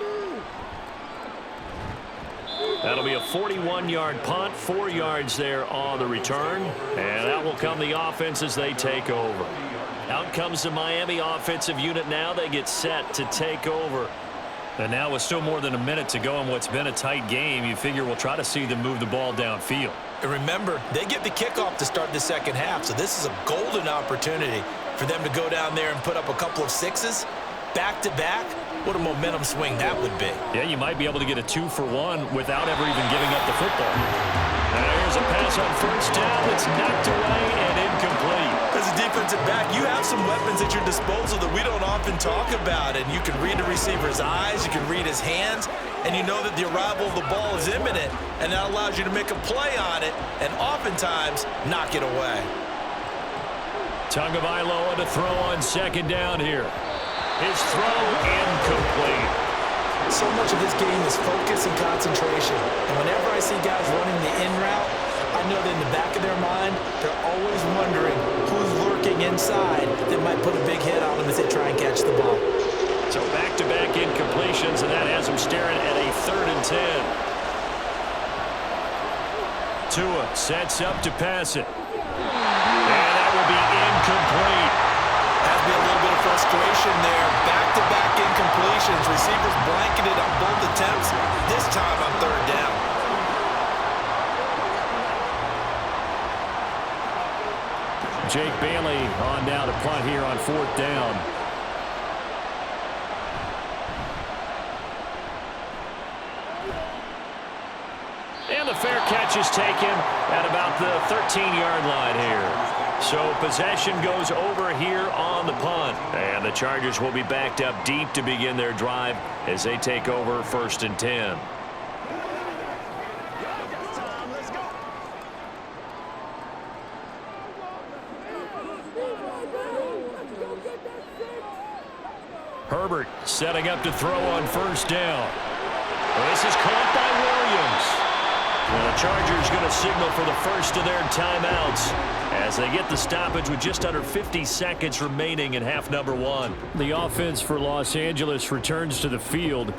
That'll be a 41-yard punt, 4 yards there on the return. And that will come the offense as they take over. Out comes the Miami offensive unit now. They get set to take over. And now with still more than a minute to go in what's been a tight game, you figure we'll try to see them move the ball downfield. And remember, they get the kickoff to start the second half, so this is a golden opportunity for them to go down there and put up a couple of sixes back-to-back. What a momentum swing that would be. Yeah, you might be able to get a 2-for-1 without ever even giving up the football. Now here's a pass on first down that's knocked away and incomplete. As a defensive back, you have some weapons at your disposal that we don't often talk about, and you can read the receiver's eyes, you can read his hands, and you know that the arrival of the ball is imminent, and that allows you to make a play on it and oftentimes knock it away. Tagovailoa to throw on second down here. His throw incomplete. So much of this game is focus and concentration. And whenever I see guys running the in route, I know that in the back of their mind, they're always wondering who's lurking inside that might put a big hit on them as they try and catch the ball. So back-to-back incompletions, and that has them staring at a 3rd and 10. Tua sets up to pass it. And that will be incomplete. Has been a little bit of frustration there. Back-to-back incompletions. Receivers blanketed on both attempts, this time on 3rd down. Jake Bailey on down to punt here on 4th down. And the fair catch is taken at about the 13-yard line here. So possession goes over here on the punt. And the Chargers will be backed up deep to begin their drive as they take over 1st and 10. Herbert setting up to throw on 1st down. This is caught by Williams. Well, the Chargers going to signal for the first of their timeouts as they get the stoppage with just under 50 seconds remaining in half number 1. The offense for Los Angeles returns to the field.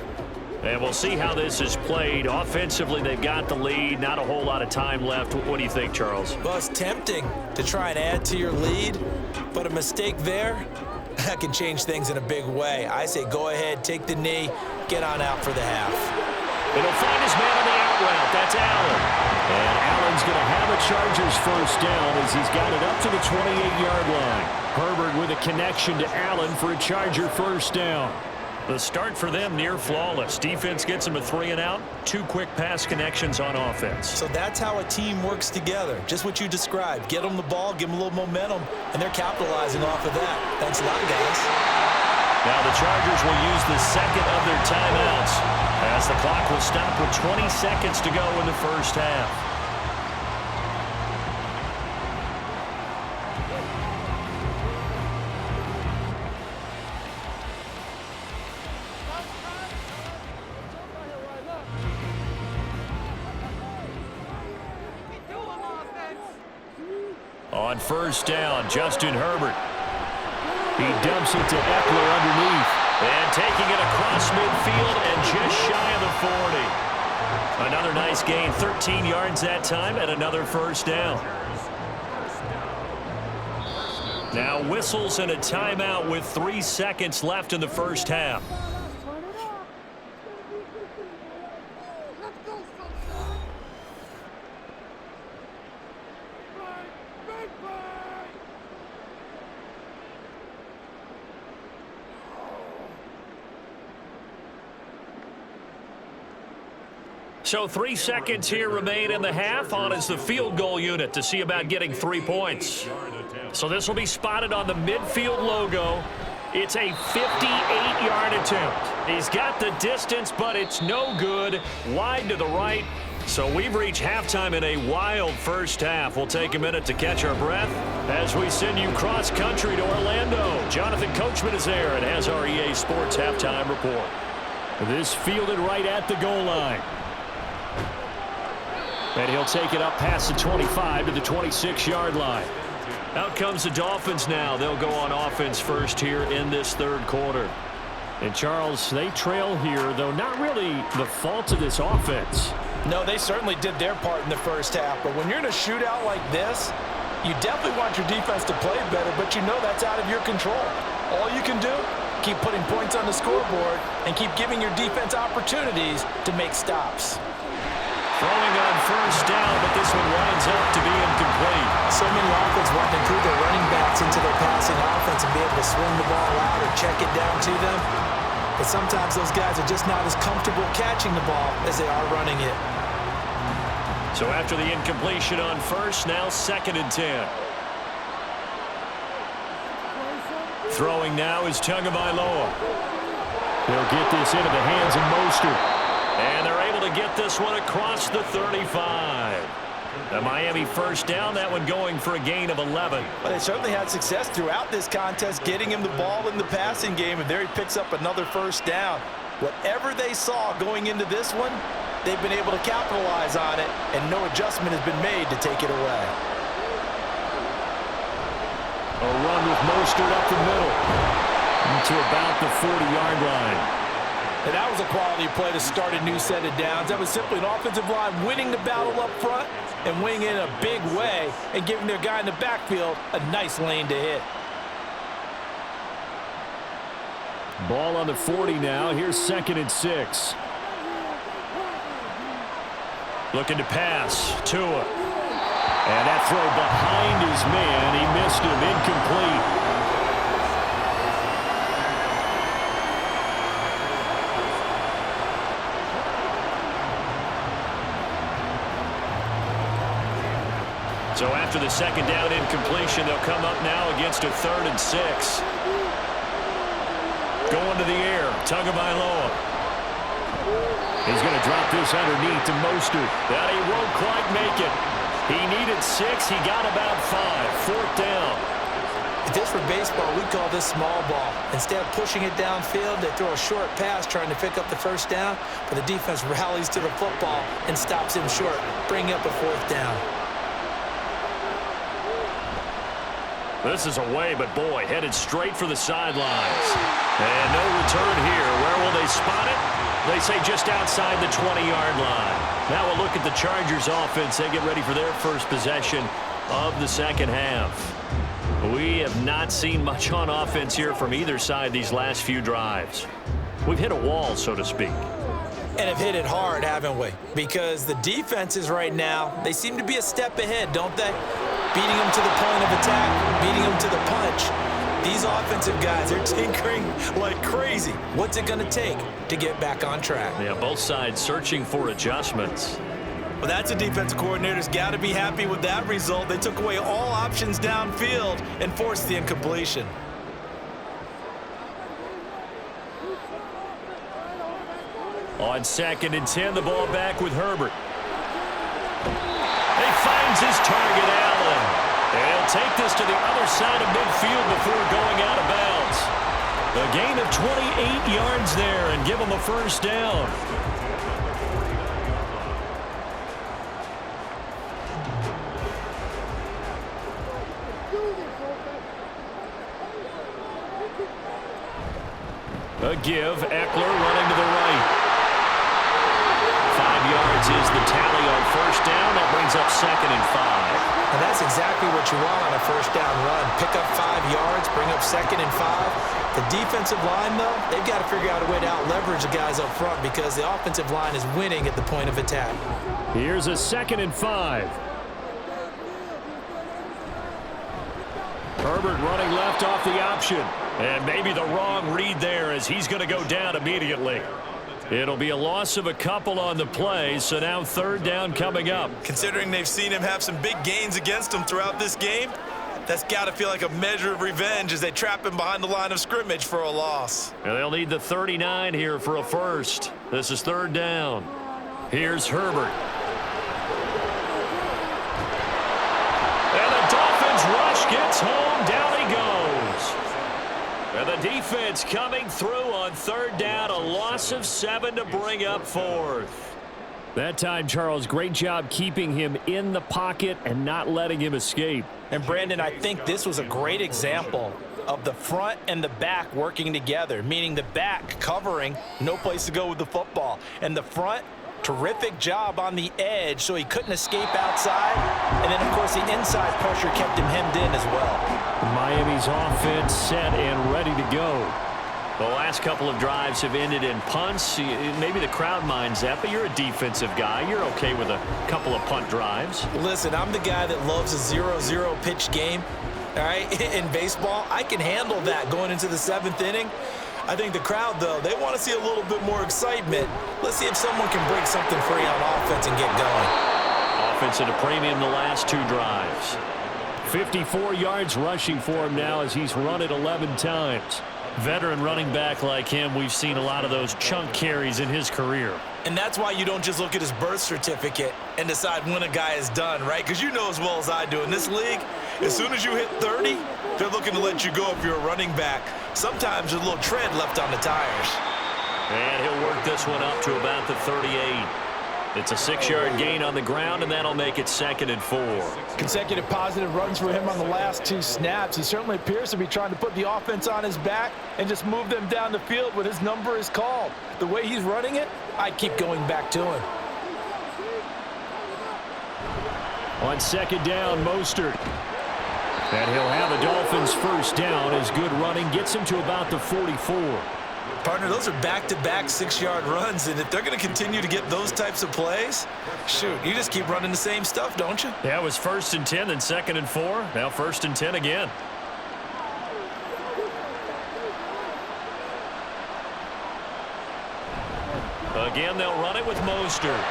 And we'll see how this is played. Offensively, they've got the lead. Not a whole lot of time left. What do you think, Charles? Well, it's tempting to try and add to your lead, but a mistake there, that can change things in a big way. I say go ahead, take the knee, get on out for the half. It'll find his man on the out route. That's Allen. And Allen's going to have a Chargers first down as he's got it up to the 28-yard line. Herbert with a connection to Allen for a Charger first down. The start for them near flawless. Defense gets them a 3 and out. 2 quick pass connections on offense. So that's how a team works together. Just what you described. Get them the ball, give them a little momentum, and they're capitalizing off of that. Thanks a lot, guys. Now the Chargers will use the second of their timeouts as the clock will stop with 20 seconds to go in the first half. On first down, Justin Herbert. He dumps it to Eckler underneath. And taking it across midfield and just shy of the 40. Another nice gain, 13 yards that time, and another first down. Now whistles and a timeout with 3 seconds left in the first half. So 3 seconds here remain in the half. On is the field goal unit to see about getting 3 points. So this will be spotted on the midfield logo. It's a 58-yard attempt. He's got the distance, but it's no good. Wide to the right. So we've reached halftime in a wild first half. We'll take a minute to catch our breath as we send you cross-country to Orlando. Jonathan Coachman is there and has our EA Sports halftime report. This fielded right at the goal line. And he'll take it up past the 25 to the 26-yard line. Out comes the Dolphins now. They'll go on offense first here in this third quarter. And Charles, they trail here, though not really the fault of this offense. No, they certainly did their part in the first half, but when you're in a shootout like this, you definitely want your defense to play better, but you know that's out of your control. All you can do, keep putting points on the scoreboard and keep giving your defense opportunities to make stops. Throwing on first down, but this one winds up to be incomplete. So many offenses want to include their running backs into their passing offense and be able to swing the ball out or check it down to them. But sometimes those guys are just not as comfortable catching the ball as they are running it. So after the incompletion on first, now 2nd and 10. Throwing now is Tagovailoa. They'll get this into the hands of Mostert. And they're able to get this one across the 35. The Miami first down, that one going for a gain of 11. But they certainly had success throughout this contest, getting him the ball in the passing game, and there he picks up another first down. Whatever they saw going into this one, they've been able to capitalize on it, and no adjustment has been made to take it away. A run with Mostert up the middle to about the 40-yard line. And that was a quality play to start a new set of downs. That was simply an offensive line winning the battle up front and winning in a big way and giving their guy in the backfield a nice lane to hit. Ball on the 40 now. Here's 2nd and 6. Looking to pass. Tua. And that throw behind his man. He missed him. Incomplete. So after the 2nd down incompletion, they'll come up now against a 3rd and 6. Going to the air, Tagovailoa. He's going to drop this underneath to Mostert. That he won't quite make it. He needed 6. He got about 5. 4th down. If this were baseball, we'd call this small ball. Instead of pushing it downfield, they throw a short pass trying to pick up the first down, but the defense rallies to the football and stops him short, bringing up a 4th down. This is away, but boy, headed straight for the sidelines. And no return here. Where will they spot it? They say just outside the 20-yard line. Now we'll look at the Chargers offense. They get ready for their first possession of the 2nd half. We have not seen much on offense here from either side these last few drives. We've hit a wall, so to speak. And have hit it hard, haven't we? Because the defenses right now, they seem to be a step ahead, don't they? Beating them to the point of attack, beating them to the punch. These offensive guys are tinkering like crazy. What's it going to take to get back on track? Yeah, both sides searching for adjustments. Well, that's a defensive coordinator's got to be happy with that result. They took away all options downfield and forced the incompletion. On 2nd and 10, the ball back with Herbert. He finds his target, Allen. And he'll take this to the other side of midfield before going out of bounds. A gain of 28 yards there and give him a first down. A give, Eckler running to the right. 5 yards is the tally on first down. That brings up 2nd and 5. And that's exactly what you want on a first down run. Pick up 5 yards, bring up 2nd and 5. The defensive line, though, they've got to figure out a way to out-leverage the guys up front because the offensive line is winning at the point of attack. Here's a 2nd and 5. Herbert running left off the option. And maybe the wrong read there as he's going to go down immediately. It'll be a loss of a couple on the play, so now 3rd down coming up. Considering they've seen him have some big gains against him throughout this game, that's got to feel like a measure of revenge as they trap him behind the line of scrimmage for a loss. And they'll need the 39 here for a first. This is 3rd down. Here's Herbert. And the Dolphins rush gets home. Down he goes. And the defense coming through on 3rd down. A loss of 7 to bring up 4th. That time, Charles, great job keeping him in the pocket and not letting him escape. And, Brandon, I think this was a great example of the front and the back working together, meaning the back covering, no place to go with the football, and the front Terrific job on the edge so he couldn't escape outside. And then, of course, the inside pressure kept him hemmed in as well. Miami's offense set and ready to go. The last couple of drives have ended in punts. Maybe the crowd minds that, but you're a defensive guy. You're okay with a couple of punt drives. Listen, I'm the guy that loves a 0-0 pitch game. All right, in baseball, I can handle that going into the 7th inning. I think the crowd, though, they want to see a little bit more excitement. Let's see if someone can break something free on offense and get going. Offense at a premium the last 2 drives. 54 yards rushing for him now as he's run it 11 times. Veteran running back like him, we've seen a lot of those chunk carries in his career. And that's why you don't just look at his birth certificate and decide when a guy is done, right? Because you know as well as I do, in this league, as soon as you hit 30, they're looking to let you go if you're a running back. Sometimes there's a little tread left on the tires. And he'll work this one up to about the 38. It's a 6-yard gain on the ground, and that'll make it 2nd and 4. Consecutive positive runs for him on the last 2 snaps. He certainly appears to be trying to put the offense on his back and just move them down the field when his number is called. The way he's running it, I'd keep going back to him. On 2nd down, Mostert. And he'll have a Dolphins first down as good running gets him to about the 44. Partner, those are back-to-back 6-yard runs, and if they're going to continue to get those types of plays, shoot, you just keep running the same stuff, don't you? Yeah, it was 1st and 10, then 2nd and 4. Now 1st and 10 again. Again, they'll run it with Mostert.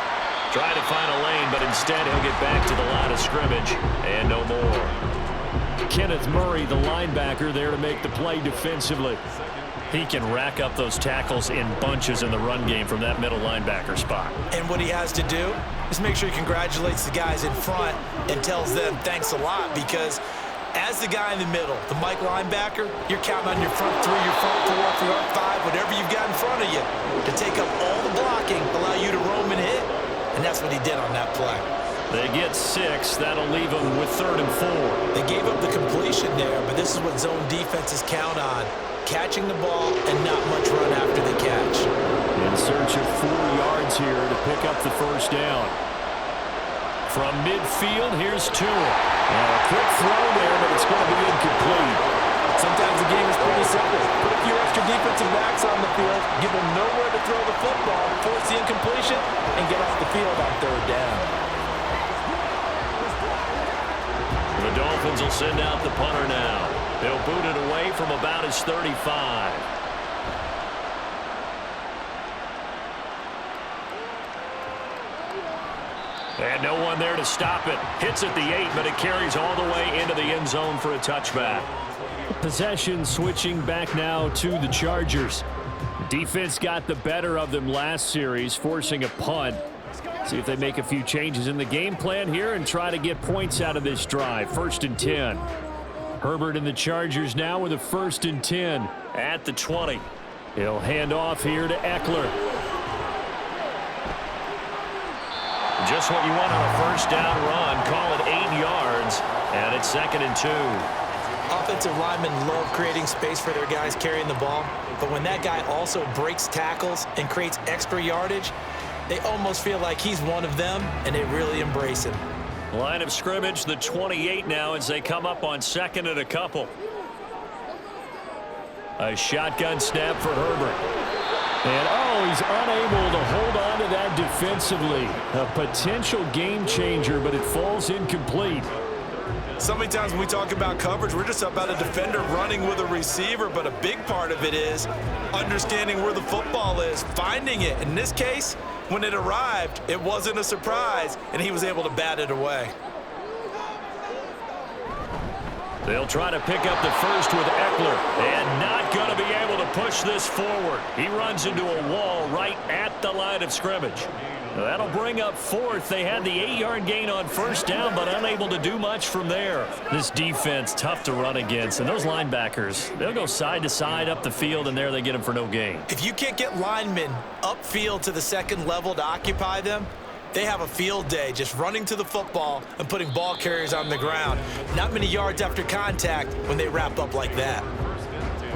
Trying to find a lane, but instead he'll get back to the line of scrimmage, and no more. Kenneth Murray, the linebacker, there to make the play defensively. He can rack up those tackles in bunches in the run game from that middle linebacker spot. And what he has to do is make sure he congratulates the guys in front and tells them thanks a lot, because as the guy in the middle, the Mike linebacker, you're counting on your front 3, your front 4, your front 5, whatever you've got in front of you to take up all the blocking, allow you to roam and hit, and that's what he did on that play. They get 6. That'll leave them with 3rd and 4. They gave up the completion there, but this is what zone defenses count on. Catching the ball and not much run after the catch. In search of 4 yards here to pick up the first down. From midfield, here's Tua. A quick throw there, but it's going to be incomplete. Sometimes the game is pretty simple. Put a few extra defensive backs on the field, give them nowhere to throw the football, force the incompletion, and get off the field on 3rd down. The Dolphins will send out the punter now. They'll boot it away from about his 35. And no one there to stop it. Hits at the 8, but it carries all the way into the end zone for a touchback. Possession switching back now to the Chargers. Defense got the better of them last series, forcing a punt. See if they make a few changes in the game plan here and try to get points out of this drive. 1st and 10. Herbert and the Chargers now with a 1st and 10 at the 20. He'll hand off here to Eckler. Just what you want on a first down run. Call it 8 yards, and it's 2nd and 2. Offensive linemen love creating space for their guys carrying the ball, but when that guy also breaks tackles and creates extra yardage, they almost feel like he's one of them, and they really embrace him. Line of scrimmage, the 28 now as they come up on 2nd and a couple. A shotgun snap for Herbert. And, he's unable to hold on to that defensively. A potential game changer, but it falls incomplete. So many times when we talk about coverage, we're just about a defender running with a receiver, but a big part of it is understanding where the football is, finding it. In this case, when it arrived, it wasn't a surprise, and he was able to bat it away. They'll try to pick up the first with Eckler, and not going to be able to push this forward. He runs into a wall right at the line of scrimmage. That'll bring up 4th. They had the 8-yard gain on 1st down, but unable to do much from there. This defense, tough to run against, and those linebackers, they'll go side to side up the field, and there they get them for no gain. If you can't get linemen upfield to the 2nd level to occupy them, they have a field day just running to the football and putting ball carriers on the ground. Not many yards after contact when they wrap up like that.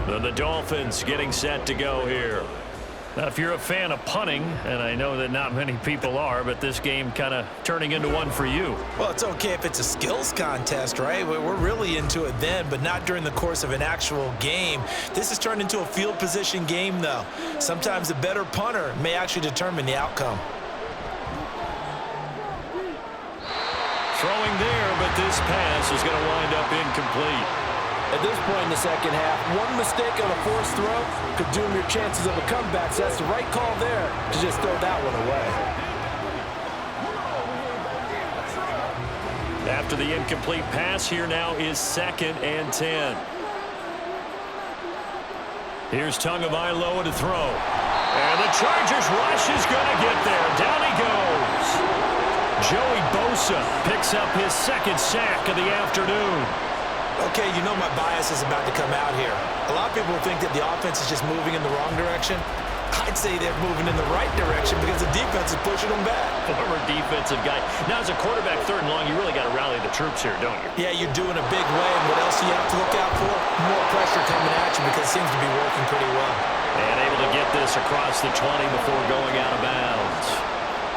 The Dolphins getting set to go here. Now, if you're a fan of punting, and I know that not many people are, but this game kind of turning into one for you. Well, it's okay if it's a skills contest, right? We're really into it then, but not during the course of an actual game. This has turned into a field position game, though. Sometimes the better punter may actually determine the outcome. Throwing there, but this pass is going to wind up incomplete. At this point in the second half, one mistake on a forced throw could doom your chances of a comeback, so that's the right call there to just throw that one away. After the incomplete pass, here now is 2nd and 10. Here's Tagovailoa to throw. And the Chargers rush is going to get there. Down he goes. Joey Bosa picks up his 2nd sack of the afternoon. Okay, you know my bias is about to come out here. A lot of people think that the offense is just moving in the wrong direction. I'd say they're moving in the right direction because the defense is pushing them back. Former defensive guy. Now, as a quarterback 3rd and long, you really got to rally the troops here, don't you? Yeah, you're doing a big way, and what else do you have to look out for? More pressure coming at you because it seems to be working pretty well. And able to get this across the 20 before going out of bounds.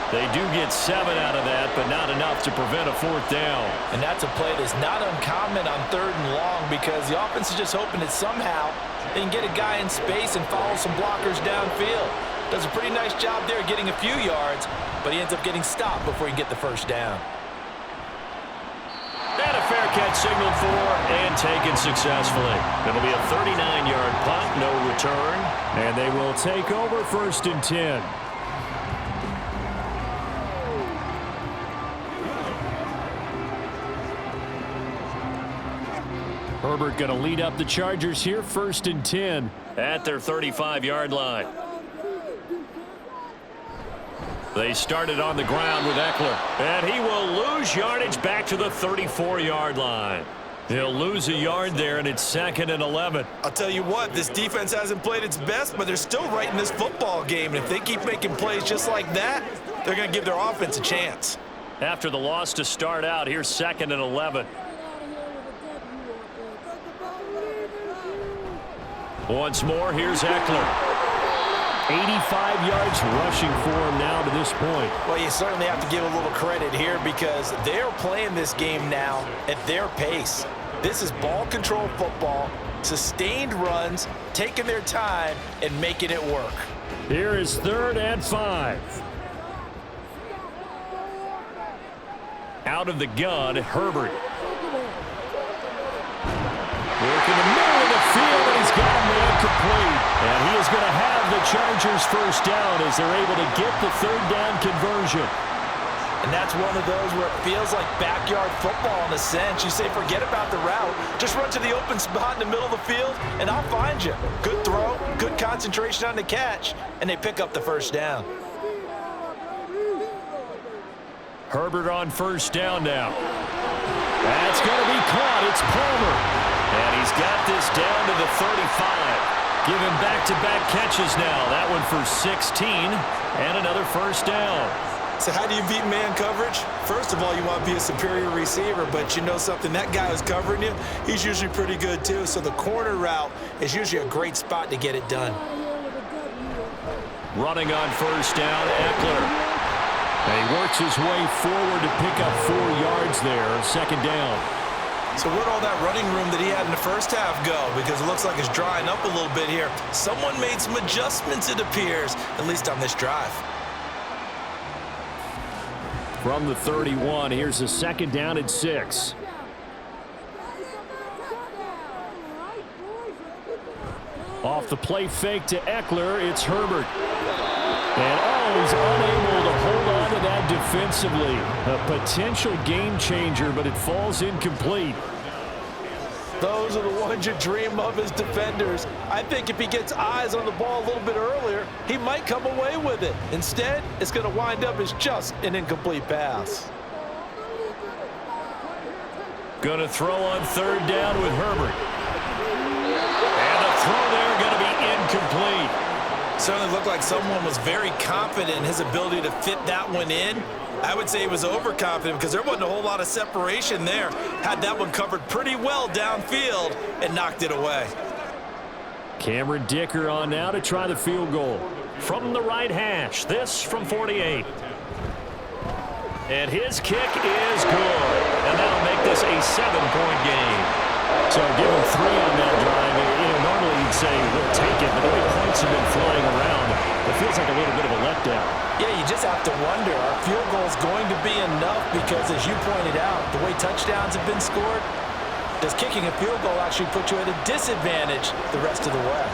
They do get 7 out of that, but not enough to prevent a 4th down. And that's a play that's not uncommon on 3rd and long because the offense is just hoping that somehow they can get a guy in space and follow some blockers downfield. Does a pretty nice job there getting a few yards, but he ends up getting stopped before he can get the 1st down. And a fair catch signaled for and taken successfully. It'll be a 39-yard punt, no return, and they will take over 1st and 10. Herbert going to lead up the Chargers here, 1st and 10 at their 35-yard line. They started on the ground with Eckler, and he will lose yardage back to the 34-yard line. He'll lose a yard there, and it's 2nd and 11. I'll tell you what, this defense hasn't played its best, but they're still right in this football game. And if they keep making plays just like that, they're going to give their offense a chance. After the loss to start out, here's 2nd and 11. Once more, here's Eckler. 85 yards rushing for him now to this point. Well, you certainly have to give a little credit here because they're playing this game now at their pace. This is ball control football, sustained runs, taking their time and making it work. Here is 3rd and 5. Out of the gun, Herbert. Working the middle of the field, and he's got him there complete. And he is going to have the Chargers 1st down as they're able to get the 3rd down conversion. And that's one of those where it feels like backyard football in a sense. You say, forget about the route. Just run to the open spot in the middle of the field, and I'll find you. Good throw, good concentration on the catch, and they pick up the 1st down. Herbert on 1st down now. That's going to be caught. It's Palmer. And he's got this down to the 35. Give him back-to-back catches now. That one for 16 and another 1st down. So how do you beat man coverage? First of all, you want to be a superior receiver, but you know something, that guy who's covering you, he's usually pretty good too. So the corner route is usually a great spot to get it done. Running on 1st down, Eckler. And he works his way forward to pick up 4 yards there, 2nd down. So where'd all that running room that he had in the 1st half go? Because it looks like it's drying up a little bit here. Someone made some adjustments, it appears, at least on this drive. From the 31, here's a 2nd down and 6. Off the play fake to Eckler, it's Herbert. And he's unable to hold on to that defensively. A potential game changer, but it falls incomplete. Those are the ones you dream of as defenders. I think if he gets eyes on the ball a little bit earlier, he might come away with it. Instead, it's going to wind up as just an incomplete pass. Going to throw on 3rd down with Herbert. And the throw there going to be incomplete. Certainly looked like someone was very confident in his ability to fit that one in. I would say he was overconfident because there wasn't a whole lot of separation there. Had that one covered pretty well downfield and knocked it away. Cameron Dicker on now to try the field goal. From the right hash, this from 48. And his kick is good. And that'll make this a 7-point game. So give him 3 on that drive. Normally you'd say, we'll take it, but the way points have been flying around, it feels like a little bit of a letdown. Yeah, you just have to wonder, are field goals going to be enough? Because as you pointed out, the way touchdowns have been scored, does kicking a field goal actually put you at a disadvantage the rest of the way?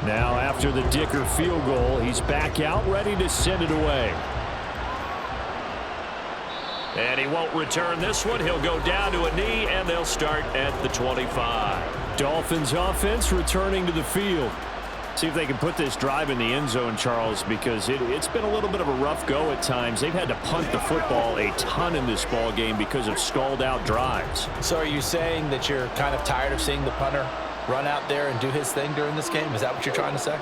Now after the Dicker field goal, he's back out ready to send it away. And he won't return this one. He'll go down to a knee, and they'll start at the 25. Dolphins offense returning to the field. See if they can put this drive in the end zone, Charles, because it's been a little bit of a rough go at times. They've had to punt the football a ton in this ball game because of stalled-out drives. So are you saying that you're kind of tired of seeing the punter run out there and do his thing during this game? Is that what you're trying to say?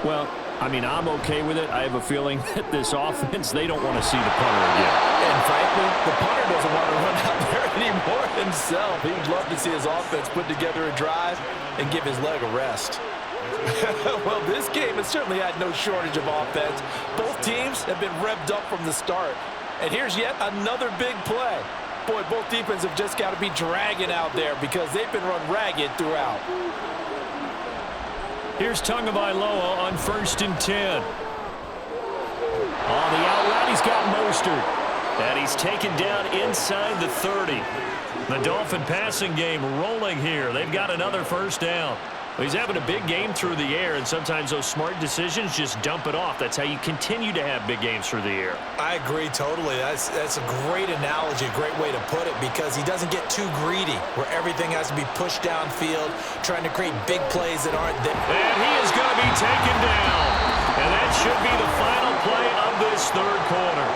Well, I mean, I'm okay with it. I have a feeling that this offense, they don't want to see the punter again. And frankly, the punter doesn't want to run out there anymore himself. He'd love to see his offense put together a drive and give his leg a rest. Well, this game has certainly had no shortage of offense. Both teams have been revved up from the start. And here's yet another big play. Boy, both defenses have just got to be dragging out there because they've been run ragged throughout. Here's Tagovailoa on 1st and 10. On the out route, he's got Mostert. And he's taken down inside the 30. The Dolphin passing game rolling here. They've got another first down. He's having a big game through the air, and sometimes those smart decisions just dump it off. That's how you continue to have big games through the air. I agree totally. That's a great analogy, a great way to put it, because he doesn't get too greedy where everything has to be pushed downfield, trying to create big plays that aren't there. And he is going to be taken down. And that should be the final play of this third quarter.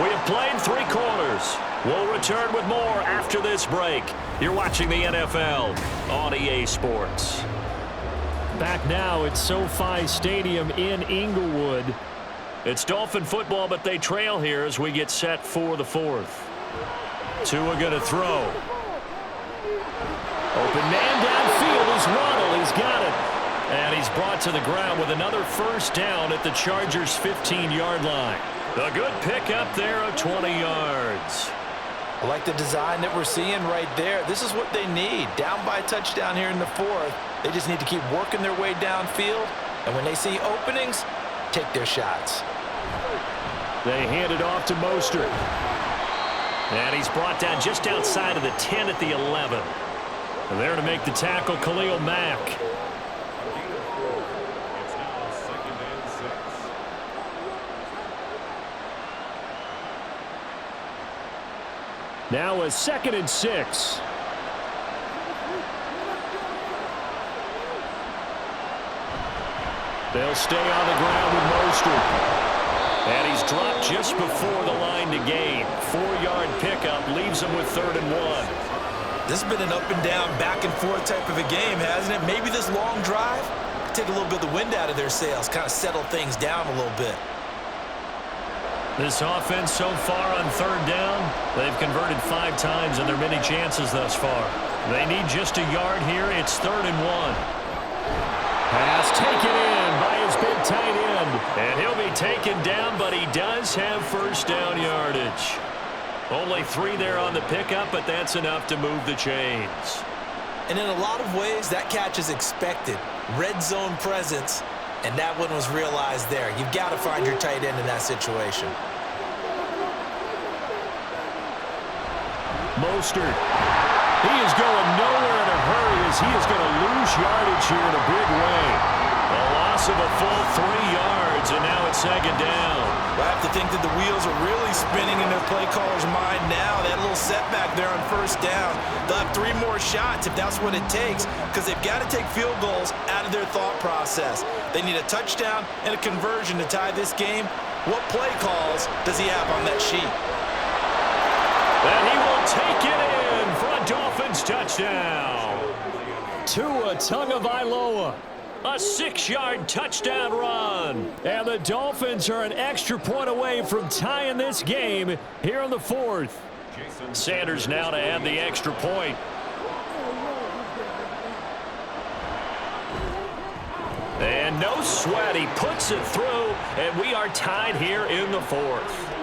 We have played 3 quarters. We'll return with more after this break. You're watching the NFL on EA Sports. Back now at SoFi Stadium in Inglewood. It's Dolphin football, but they trail here as we get set for the 4th. Tua going to throw. Open man downfield is Waddle. He's got it. And he's brought to the ground with another first down at the Chargers' 15-yard line. A good pickup there of 20 yards. I like the design that we're seeing right there. This is what they need. Down by a touchdown here in the 4th. They just need to keep working their way downfield. And when they see openings, take their shots. They hand it off to Mostert. And he's brought down just outside of the 10 at the 11. And there to make the tackle, Khalil Mack. Now a 2nd and 6. They'll stay on the ground with Mostert. And he's dropped just before the line to gain. 4-yard pickup leaves him with 3rd and 1. This has been an up and down, back and forth type of a game, hasn't it? Maybe this long drive take a little bit of the wind out of their sails, kind of settle things down a little bit. This offense so far on 3rd down, they've converted 5 times in their many chances thus far. They need just a yard here. It's 3rd and 1. Pass taken in by his big tight end. And he'll be taken down, but he does have first down yardage. Only 3 there on the pickup, but that's enough to move the chains. And in a lot of ways, that catch is expected. Red zone presence. And that one was realized there. You've got to find your tight end in that situation. Mostert. He is going nowhere in a hurry as he is going to lose yardage here in a big way. A loss of a full 3 yards, and now it's second down. I have to think that the wheels are really spinning in their play caller's mind now. That little setback there on first down. They'll have 3 more shots if that's what it takes, because they've got to take field goals out of their thought process. They need a touchdown and a conversion to tie this game. What play calls does he have on that sheet? And he will take it in for a Dolphins touchdown. Tua Tagovailoa. A 6-yard touchdown run. And the Dolphins are an extra point away from tying this game here in the 4th. Sanders now to add the extra point. And no sweat. He puts it through, and we are tied here in the 4th.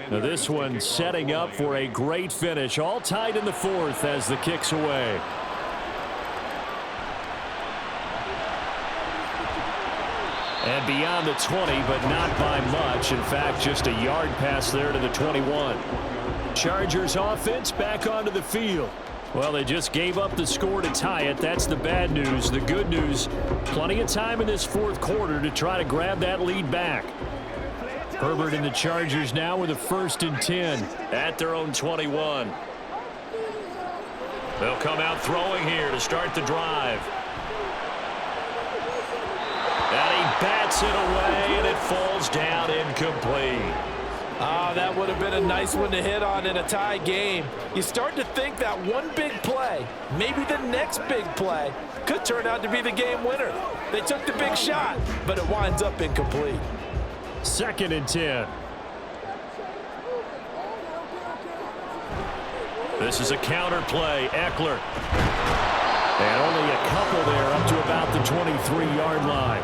Now this one setting up for a great finish. All tied in the 4th as the kick's away. And beyond the 20, but not by much. In fact, just a yard pass there to the 21. Chargers offense back onto the field. Well, they just gave up the score to tie it. That's the bad news. The good news, plenty of time in this 4th quarter to try to grab that lead back. Herbert and the Chargers now with a 1st and 10 at their own 21. They'll come out throwing here to start the drive. And he bats it away, and it falls down incomplete. That would have been a nice one to hit on in a tie game. You start to think that one big play, maybe the next big play, could turn out to be the game winner. They took the big shot, but it winds up incomplete. 2nd and 10. This is a counter play. Eckler. And only a couple there up to about the 23-yard line.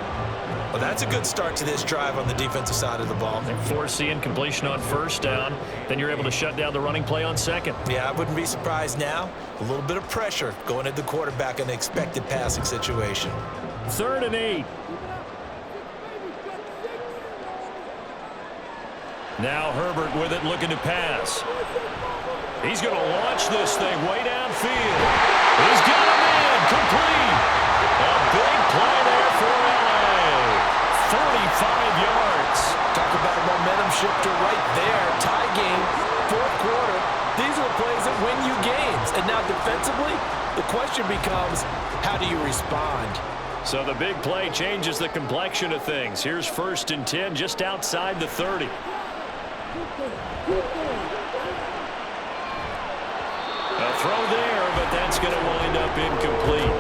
Well, that's a good start to this drive on the defensive side of the ball. They force the incompletion on 1st down. Then you're able to shut down the running play on 2nd. Yeah, I wouldn't be surprised now. A little bit of pressure going at the quarterback in an expected passing situation. 3rd and 8. Now Herbert with it, looking to pass. He's going to launch this thing way downfield. He's got him in, complete. A big play there for LA. 45 yards. Talk about a momentum shifter right there. Tie game, 4th quarter. These are the plays that win you games. And now defensively, the question becomes, how do you respond? So the big play changes the complexion of things. Here's 1st and 10 just outside the 30. A throw there, but that's going to wind up incomplete.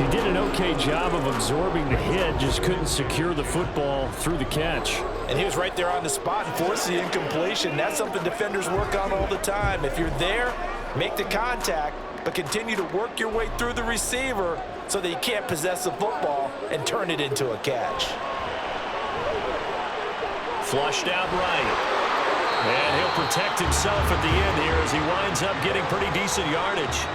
He did an okay job of absorbing the hit, just couldn't secure the football through the catch. And he was right there on the spot and forced the incompletion. That's something defenders work on all the time. If you're there, make the contact, but continue to work your way through the receiver so that you can't possess the football and turn it into a catch. Flushed out right. And he'll protect himself at the end here as he winds up getting pretty decent yardage.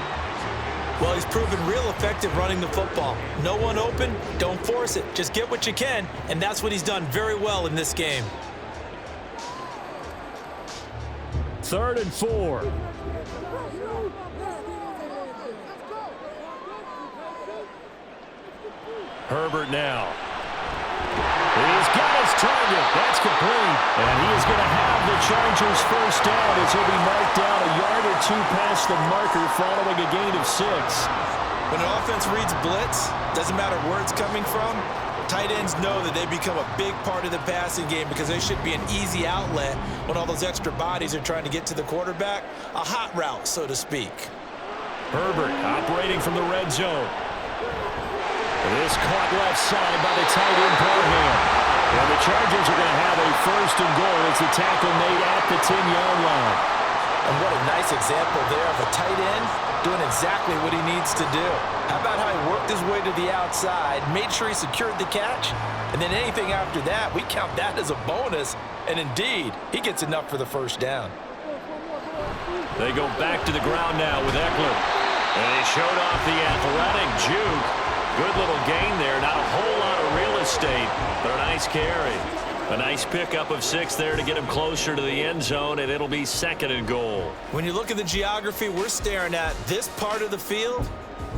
Well, he's proven real effective running the football. No one open, don't force it. Just get what you can, and that's what he's done very well in this game. 3rd and 4. Herbert now. He's got his target. That's complete. And he is going to have the Chargers 1st down as he'll be marked down a yard or 2 past the marker following a gain of 6. When an offense reads blitz, doesn't matter where it's coming from, tight ends know that they become a big part of the passing game because they should be an easy outlet when all those extra bodies are trying to get to the quarterback. A hot route, so to speak. Herbert operating from the red zone. It is caught left side by the tight end Parham. And the Chargers are going to have a first and goal. It's a tackle made at the 10-yard line. And what a nice example there of a tight end doing exactly what he needs to do. How about how he worked his way to the outside, made sure he secured the catch, and then anything after that, we count that as a bonus. And indeed, he gets enough for the first down. They go back to the ground now with Eckler. And he showed off the athletic juke. Good little gain there. Not a whole lot of real estate, but a nice carry. A nice pickup of 6 there to get him closer to the end zone, and it'll be second and goal. When you look at the geography we're staring at, this part of the field,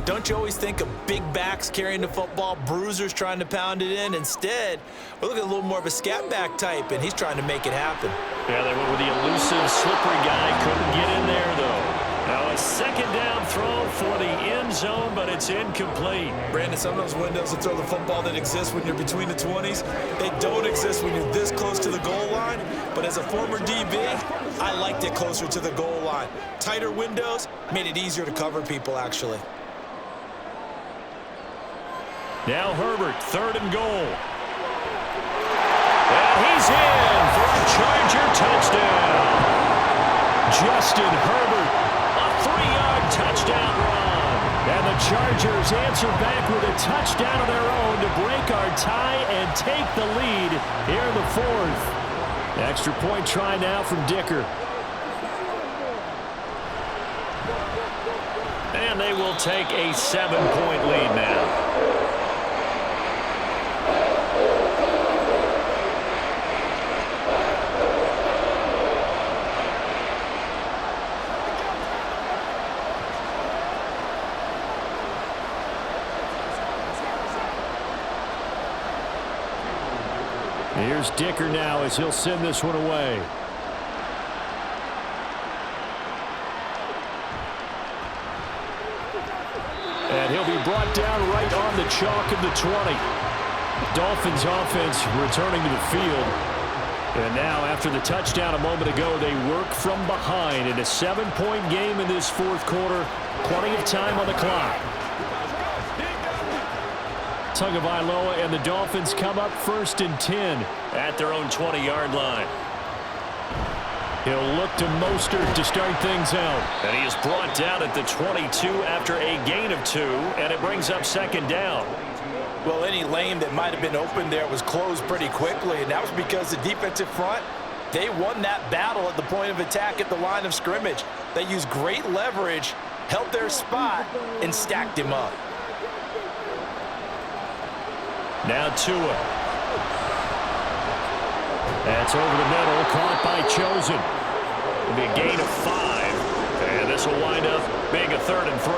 don't you always think of big backs carrying the football, bruisers trying to pound it in? Instead, we're looking at a little more of a scat back type, and he's trying to make it happen. Yeah, they went with the elusive, slippery guy. Couldn't get in there, though. Now a second down throw for the end zone, but it's incomplete. Brandon, some of those windows to throw the football that exist when you're between the 20s, they don't exist when you're this close to the goal line. But as a former DB, I liked it closer to the goal line. Tighter windows made it easier to cover people, actually. Now Herbert, third and goal. And he's in for a Charger touchdown. Justin Herbert, a 3-yard touchdown run. And the Chargers answer back with a touchdown of their own to break our tie and take the lead here in the fourth. Extra point try now from Dicker. And they will take a 7-point lead now. Here's Dicker now as he'll send this one away. And he'll be brought down right on the chalk of the 20. Dolphins offense returning to the field. And now after the touchdown a moment ago, they work from behind in a 7-point game in this fourth quarter. Plenty of time on the clock. Tagovailoa and the Dolphins come up first and 10 at their own 20-yard line. He'll look to Mostert to start things out. And he is brought down at the 22 after a gain of 2, and it brings up second down. Well, any lane that might have been open there was closed pretty quickly, and that was because the defensive front, they won that battle at the point of attack at the line of scrimmage. They used great leverage, held their spot, and stacked him up. Now Tua. That's over the middle, caught by Chosen. It'll be a gain of 5, and this will wind up being a 3rd and 3.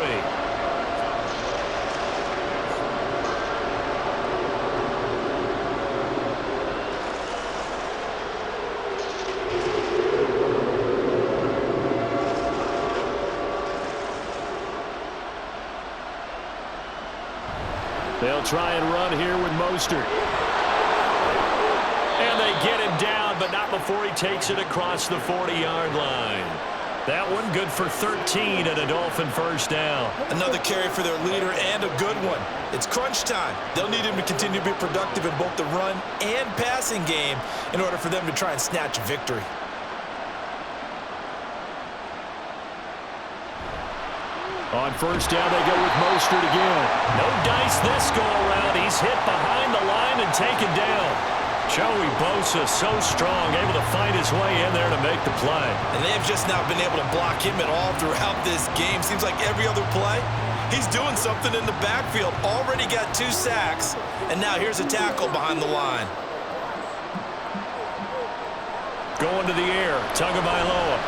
They'll try and run here with Mostert. And they get him down, but not before he takes it across the 40-yard line. That one good for 13 and a Dolphin first down. Another carry for their leader and a good one. It's crunch time. They'll need him to continue to be productive in both the run and passing game in order for them to try and snatch a victory. On first down, they go with Mostert again. No dice this go-around. He's hit behind the line and taken down. Joey Bosa so strong, able to find his way in there to make the play. And they have just not been able to block him at all throughout this game. Seems like every other play, he's doing something in the backfield. Already got 2 sacks, and now here's a tackle behind the line. Going to the air, Tagovailoa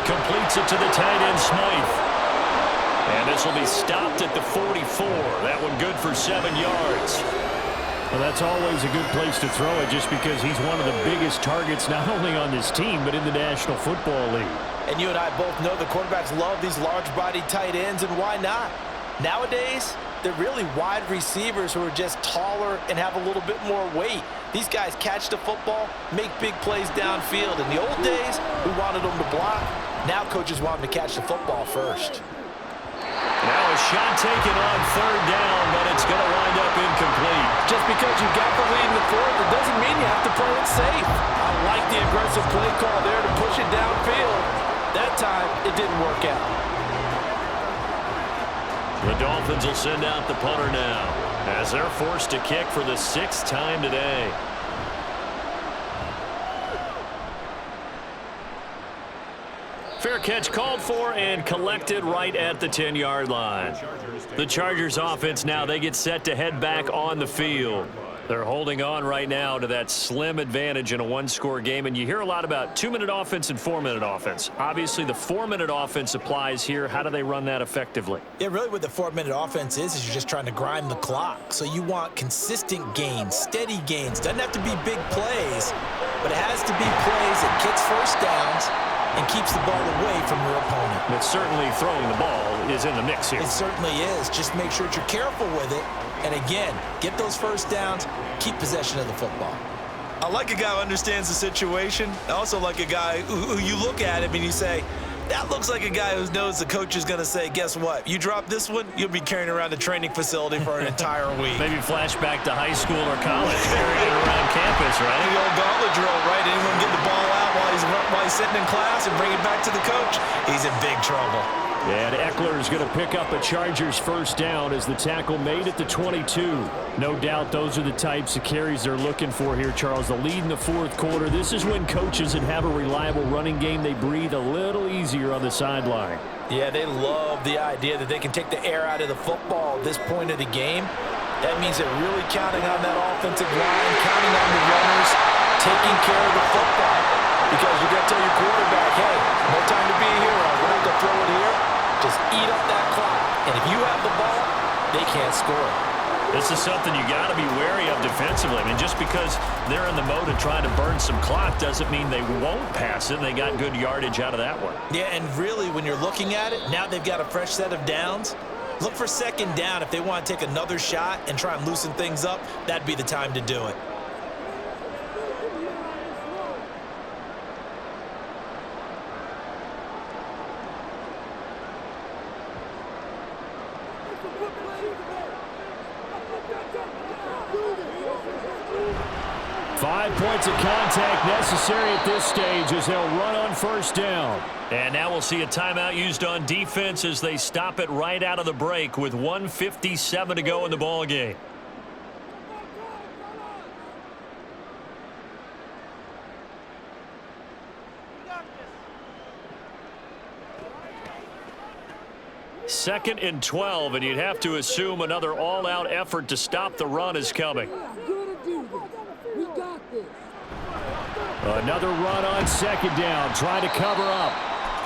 completes it to the tight end Smythe. And this will be stopped at the 44. That one good for 7 yards. Well, that's always a good place to throw it just because he's one of the biggest targets not only on this team but in the National Football League. And you and I both know the quarterbacks love these large-bodied tight ends, and why not? Nowadays, they're really wide receivers who are just taller and have a little bit more weight. These guys catch the football, make big plays downfield. In the old days, we wanted them to block. Now coaches want them to catch the football first. Now a shot taken on third down, but it's going to wind up incomplete. Just because you got the lead in the fourth, it doesn't mean you have to play it safe. I like the aggressive play call there to push it downfield. That time, it didn't work out. The Dolphins will send out the punter now as they're forced to kick for the 6th time today. Fair catch called for and collected right at the 10-yard line. The Chargers offense now, they get set to head back on the field. They're holding on right now to that slim advantage in a one-score game, and you hear a lot about 2-minute offense and 4-minute offense. Obviously, the 4-minute offense applies here. How do they run that effectively? Yeah, really what the 4-minute offense is you're just trying to grind the clock. So you want consistent gains, steady gains. Doesn't have to be big plays, but it has to be plays that gets first downs and keeps the ball away from your opponent. But certainly throwing the ball is in the mix here. It certainly is. Just make sure that you're careful with it. And again, get those first downs, keep possession of the football. I like a guy who understands the situation. I also like a guy who you look at him and you say, that looks like a guy who knows the coach is going to say, guess what? You drop this one, you'll be carrying around the training facility for an entire week. Maybe flashback to high school or college, carrying it around campus, right? The old gauntlet drill, right? Anyone get the ball out while he's sitting in class and bring it back to the coach? He's in big trouble. And Eckler is going to pick up a Chargers first down as the tackle made at the 22. No doubt those are the types of carries they're looking for here, Charles. The lead in the fourth quarter. This is when coaches that have a reliable running game, they breathe a little easier on the sideline. Yeah, they love the idea that they can take the air out of the football at this point of the game. That means they're really counting on that offensive line, counting on the runners, taking care of the football. Because you're going to tell your quarterback, hey, no time to be a hero. We're not going to throw it here. Just eat up that clock. And if you have the ball, they can't score. This is something you got to be wary of defensively. I mean, just because they're in the mode of trying to burn some clock doesn't mean they won't pass it. They got good yardage out of that one. Yeah, and really, when you're looking at it, now they've got a fresh set of downs. Look for second down. If they want to take another shot and try and loosen things up, that'd be the time to do it. Five points of contact necessary at this stage as they'll run on first down. And now we'll see a timeout used on defense as they stop it right out of the break with 1:57 to go in the ball game. Second and 12, and you'd have to assume another all-out effort to stop the run is coming. Another run on second down, trying to cover up.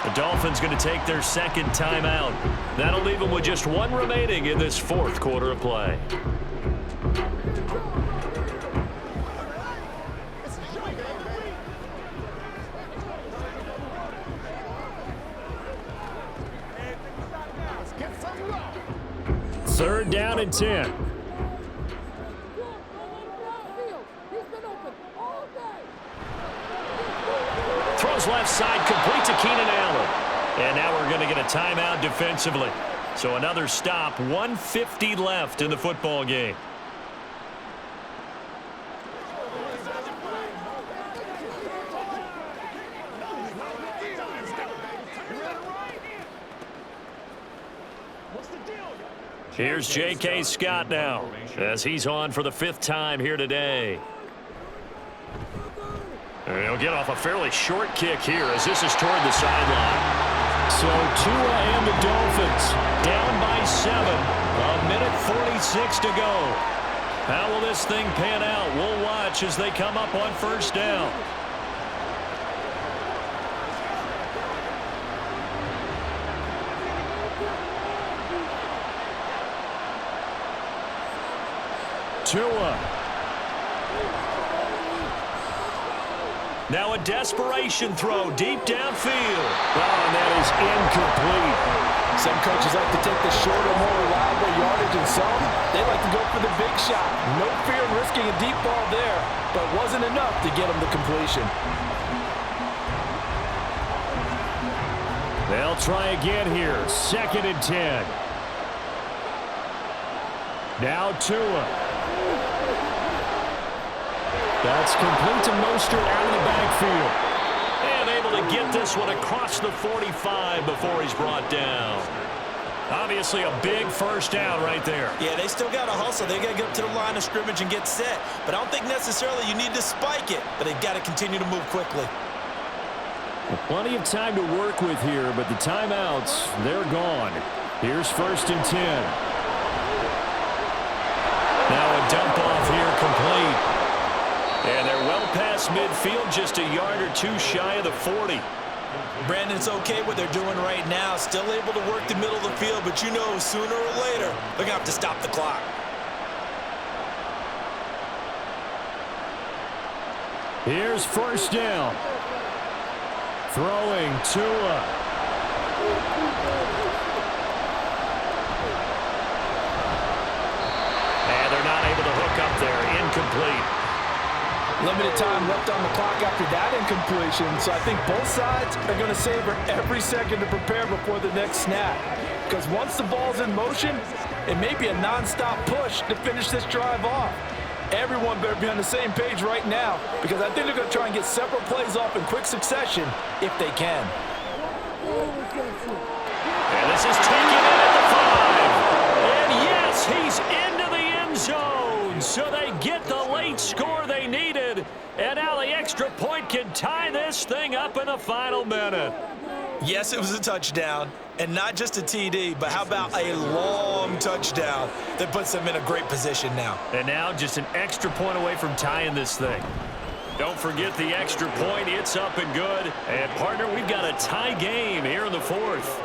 The Dolphins going to take their second timeout. That'll leave them with just one remaining in this fourth quarter of play. Third down and 10. Throws left side, complete to Keenan Allen. And now we're going to get a timeout defensively. So another stop, 1:50 left in the football game. Here's J.K. Scott now as he's on for the 5th time here today. And he'll get off a fairly short kick here as this is toward the sideline. So Tua and the Dolphins down by 7. A minute 46 to go. How will this thing pan out? We'll watch as they come up on first down. Tua. Now a desperation throw deep downfield. Oh, and that is incomplete. Some coaches like to take the shorter, more reliable yardage, and some, they like to go for the big shot. No fear of risking a deep ball there, but wasn't enough to get them the completion. They'll try again here. 2nd and 10. Now Tua. That's complete to Mostert out of the backfield. And able to get this one across the 45 before he's brought down. Obviously a big first down right there. Yeah, they still got to hustle. They got to get up to the line of scrimmage and get set. But I don't think necessarily you need to spike it. But they've got to continue to move quickly. Well, plenty of time to work with here, but the timeouts, they're gone. Here's 1st and 10. Now a dump off here complete. And they're well past midfield, just a yard or two shy of the 40. Brandon, it's okay what they're doing right now. Still able to work the middle of the field, but you know sooner or later they're going to have to stop the clock. Here's 1st down. Throwing Tua. And they're not able to hook up there. Incomplete. Limited time left on the clock after that incompletion, so I think both sides are going to savor every second to prepare before the next snap. Because once the ball's in motion, it may be a non-stop push to finish this drive off. Everyone better be on the same page right now, because I think they're going to try and get several plays off in quick succession if they can. And this is taken in at the 5. And yes, he's into the end zone. So they get the late score they needed. And now the extra point can tie this thing up in the final minute. Yes, it was a touchdown, and not just a TD, but how about a long touchdown that puts them in a great position now. And now just an extra point away from tying this thing. Don't forget the extra point. It's up and good. And, partner, we've got a tie game here in the 4th.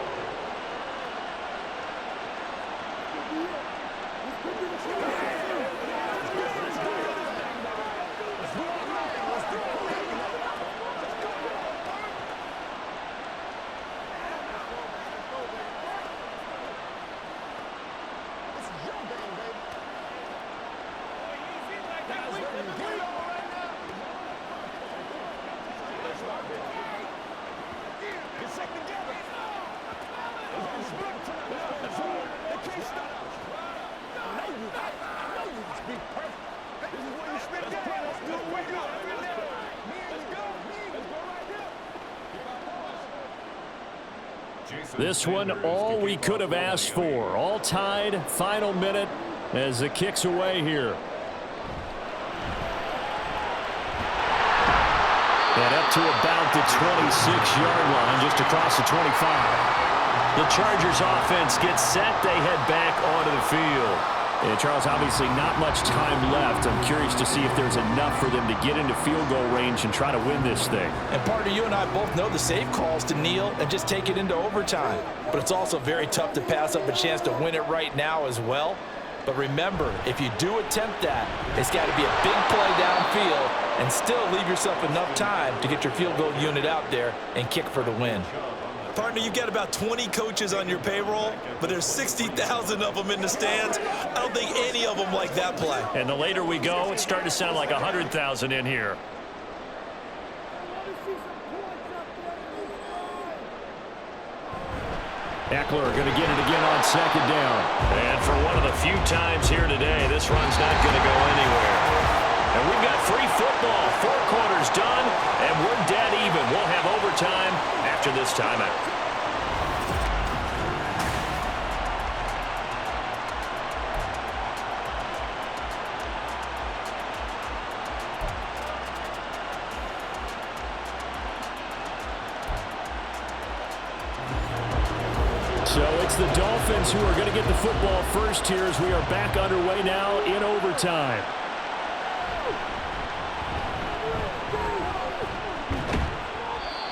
This one, all we could have asked for. All tied, final minute as the kick's away here. And up to about the 26-yard line, just across the 25. The Chargers offense gets set. They head back onto the field. And Charles, obviously not much time left. I'm curious to see if there's enough for them to get into field goal range and try to win this thing. And partner, you and I both know the safe calls to kneel and just take it into overtime. But it's also very tough to pass up a chance to win it right now as well. But remember, if you do attempt that, it's got to be a big play downfield and still leave yourself enough time to get your field goal unit out there and kick for the win. Partner, you've got about 20 coaches on your payroll, but there's 60,000 of them in the stands. I don't think any of them like that play. And the later we go, it's starting to sound like 100,000 in here. Eckler going to get it again on 2nd down. And for one of the few times here today, this run's not going to go anywhere. And we've got free football. 4 quarters done, and we're dead even. We'll have overtime after this timeout. So it's the Dolphins who are going to get the football first here as we are back underway now in overtime.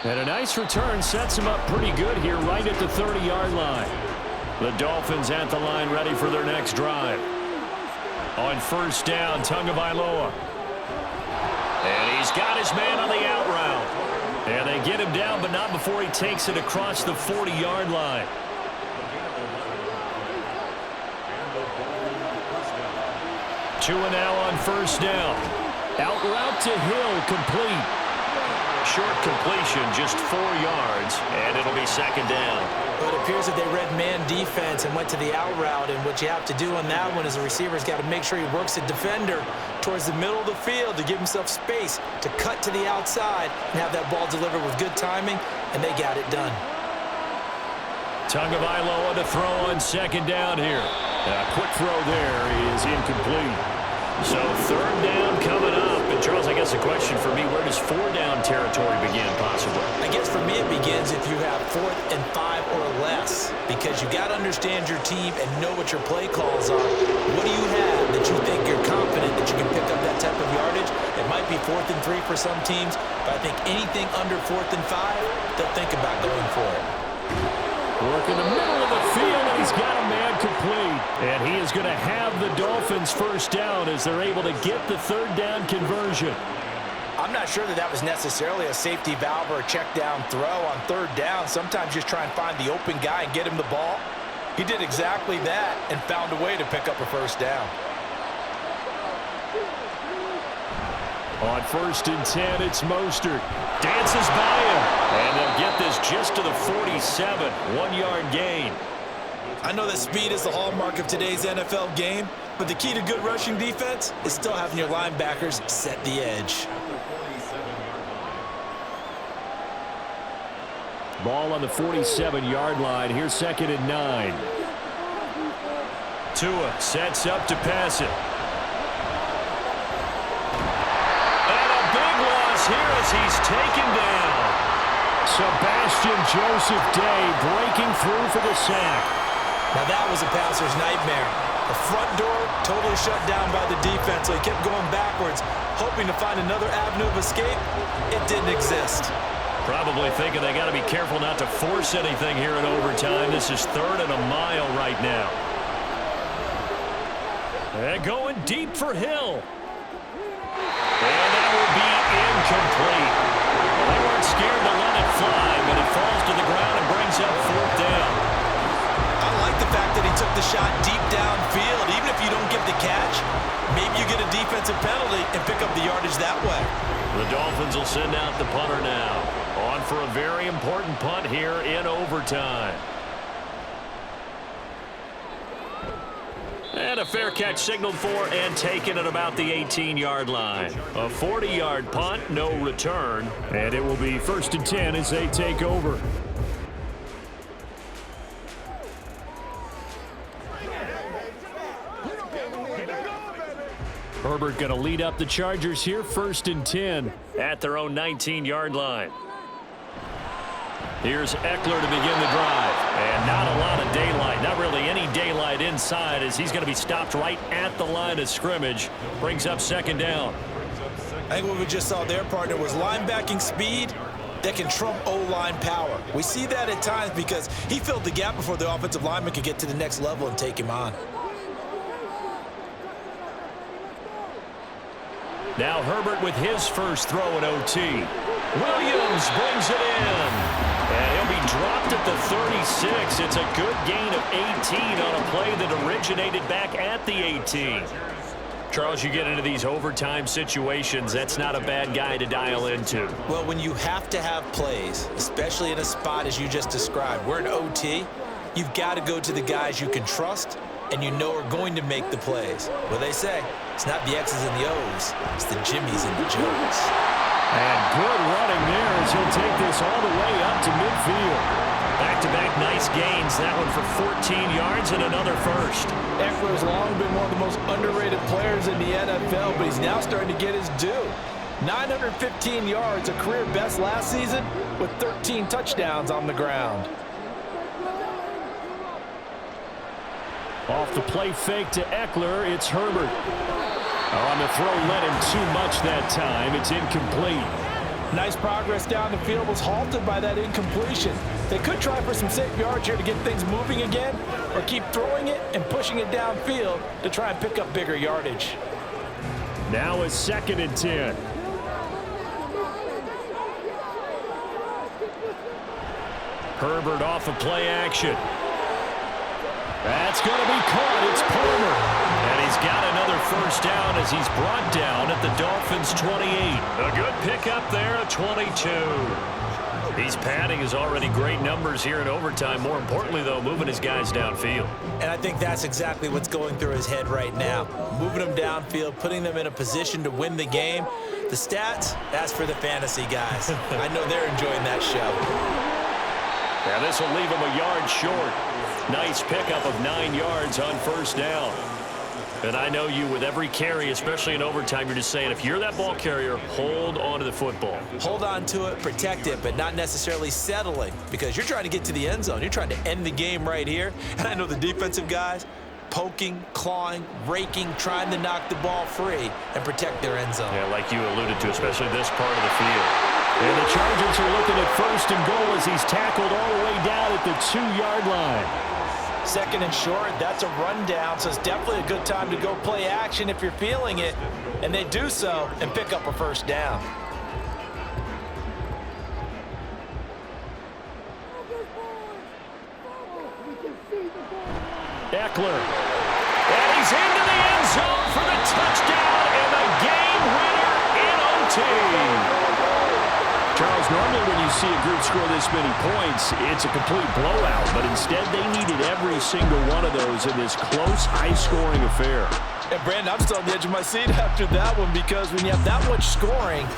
And a nice return sets him up pretty good here right at the 30-yard line. The Dolphins at the line ready for their next drive. On 1st down, Tagovailoa. And he's got his man on the out route. And they get him down, but not before he takes it across the 40-yard line. Tua now on 1st down. Out route to Hill, complete. Short completion, just 4 yards, and it'll be second down. Well, it appears that they read man defense and went to the out route, and what you have to do on that one is the receiver's got to make sure he works the defender towards the middle of the field to give himself space to cut to the outside and have that ball delivered with good timing, and they got it done. Tagovailoa to throw on second down here. A quick throw there is incomplete. So third down coming up. And Charles, I guess a question for me, where does 4-down territory begin possibly? I guess for me it begins if you have 4th and 5 or less, because you got to understand your team and know what your play calls are. What do you have that you think you're confident that you can pick up that type of yardage? It might be 4th and 3 for some teams, but I think anything under 4th and 5, they'll think about going for it. Work in the middle of the field, and he's got a man complete. And he is going to have the Dolphins first down as they're able to get the third down conversion. I'm not sure that was necessarily a safety valve or a check down throw on third down. Sometimes just try and find the open guy and get him the ball. He did exactly that and found a way to pick up a first down. On 1st and 10, it's Mostert. Dances by him. And they'll get this just to the 47. 1-yard gain. I know that speed is the hallmark of today's NFL game, but the key to good rushing defense is still having your linebackers set the edge. Ball on the 47-yard line. Here's 2nd and 9. Tua sets up to pass it. Here as he's taken down. Sebastian Joseph Day breaking through for the sack. Now that was a passer's nightmare. The front door totally shut down by the defense, so he kept going backwards, hoping to find another avenue of escape. It didn't exist. Probably thinking they got to be careful not to force anything here in overtime. This is 3rd and a mile right now. And going deep for Hill. And that will be incomplete. They weren't scared to let it fly, but it falls to the ground and brings up 4th down. I like the fact that he took the shot deep downfield. Even if you don't get the catch, maybe you get a defensive penalty and pick up the yardage that way. The Dolphins will send out the punter now. On for a very important punt here in overtime. And a fair catch signaled for and taken at about the 18-yard line. A 40-yard punt, no return. And it will be 1st and 10 as they take over. Herbert going to lead up the Chargers here, 1st and 10. At their own 19-yard line. Here's Eckler to begin the drive. And not a lot of daylight. Not really any daylight inside as he's going to be stopped right at the line of scrimmage. Brings up 2nd down. I think what we just saw their partner was linebacking speed that can trump O-line power. We see that at times because he filled the gap before the offensive lineman could get to the next level and take him on. Now Herbert with his first throw in OT. Williams brings it in. And he'll be dropped at the 36. It's a good gain of 18 on a play that originated back at the 18. Charles, you get into these overtime situations, that's not a bad guy to dial into. Well, when you have to have plays, especially in a spot as you just described, we're in OT, you've got to go to the guys you can trust and you know are going to make the plays. Well, they say it's not the X's and the O's, it's the Jimmys and the Joes. And good running there as he'll take this all the way up to midfield. Back-to-back nice gains. That one for 14 yards and another first. Eckler's long been one of the most underrated players in the NFL, but he's now starting to get his due. 915 yards, a career best last season, with 13 touchdowns on the ground. Off the play fake to Eckler, it's Herbert. On the throw, led him too much that time. It's incomplete. Nice progress down the field, was halted by that incompletion. They could try for some safe yards here to get things moving again, or keep throwing it and pushing it downfield to try and pick up bigger yardage. Now it's 2nd and 10. Herbert off of play action. That's going to be caught. It's Palmer. And he's he's got another first down as he's brought down at the Dolphins' 28. A good pickup there, a 22. He's padding his already great numbers here in overtime. More importantly, though, moving his guys downfield. And I think that's exactly what's going through his head right now. Moving them downfield, putting them in a position to win the game. The stats, that's for the fantasy guys. I know they're enjoying that show. Now this will leave him a yard short. Nice pickup of 9 yards on first down. And I know you, with every carry, especially in overtime, you're just saying, if you're that ball carrier, hold on to the football. Hold on to it, protect it, but not necessarily settling, because you're trying to get to the end zone. You're trying to end the game right here. And I know the defensive guys, poking, clawing, raking, trying to knock the ball free and protect their end zone. Yeah, like you alluded to, especially this part of the field. And the Chargers are looking at first and goal as he's tackled all the way down at the 2-yard line. Second and short, that's a rundown, so it's definitely a good time to go play action if you're feeling it. And they do so and pick up a first down. Eckler. And he's into the end zone for the touchdown and the game winner in OT. Charles, normally when you see a group score this many points, it's a complete blowout. But instead, they needed every single one of those in this close, high-scoring affair. And, Brandon, I'm still on the edge of my seat after that one, because when you have that much scoring,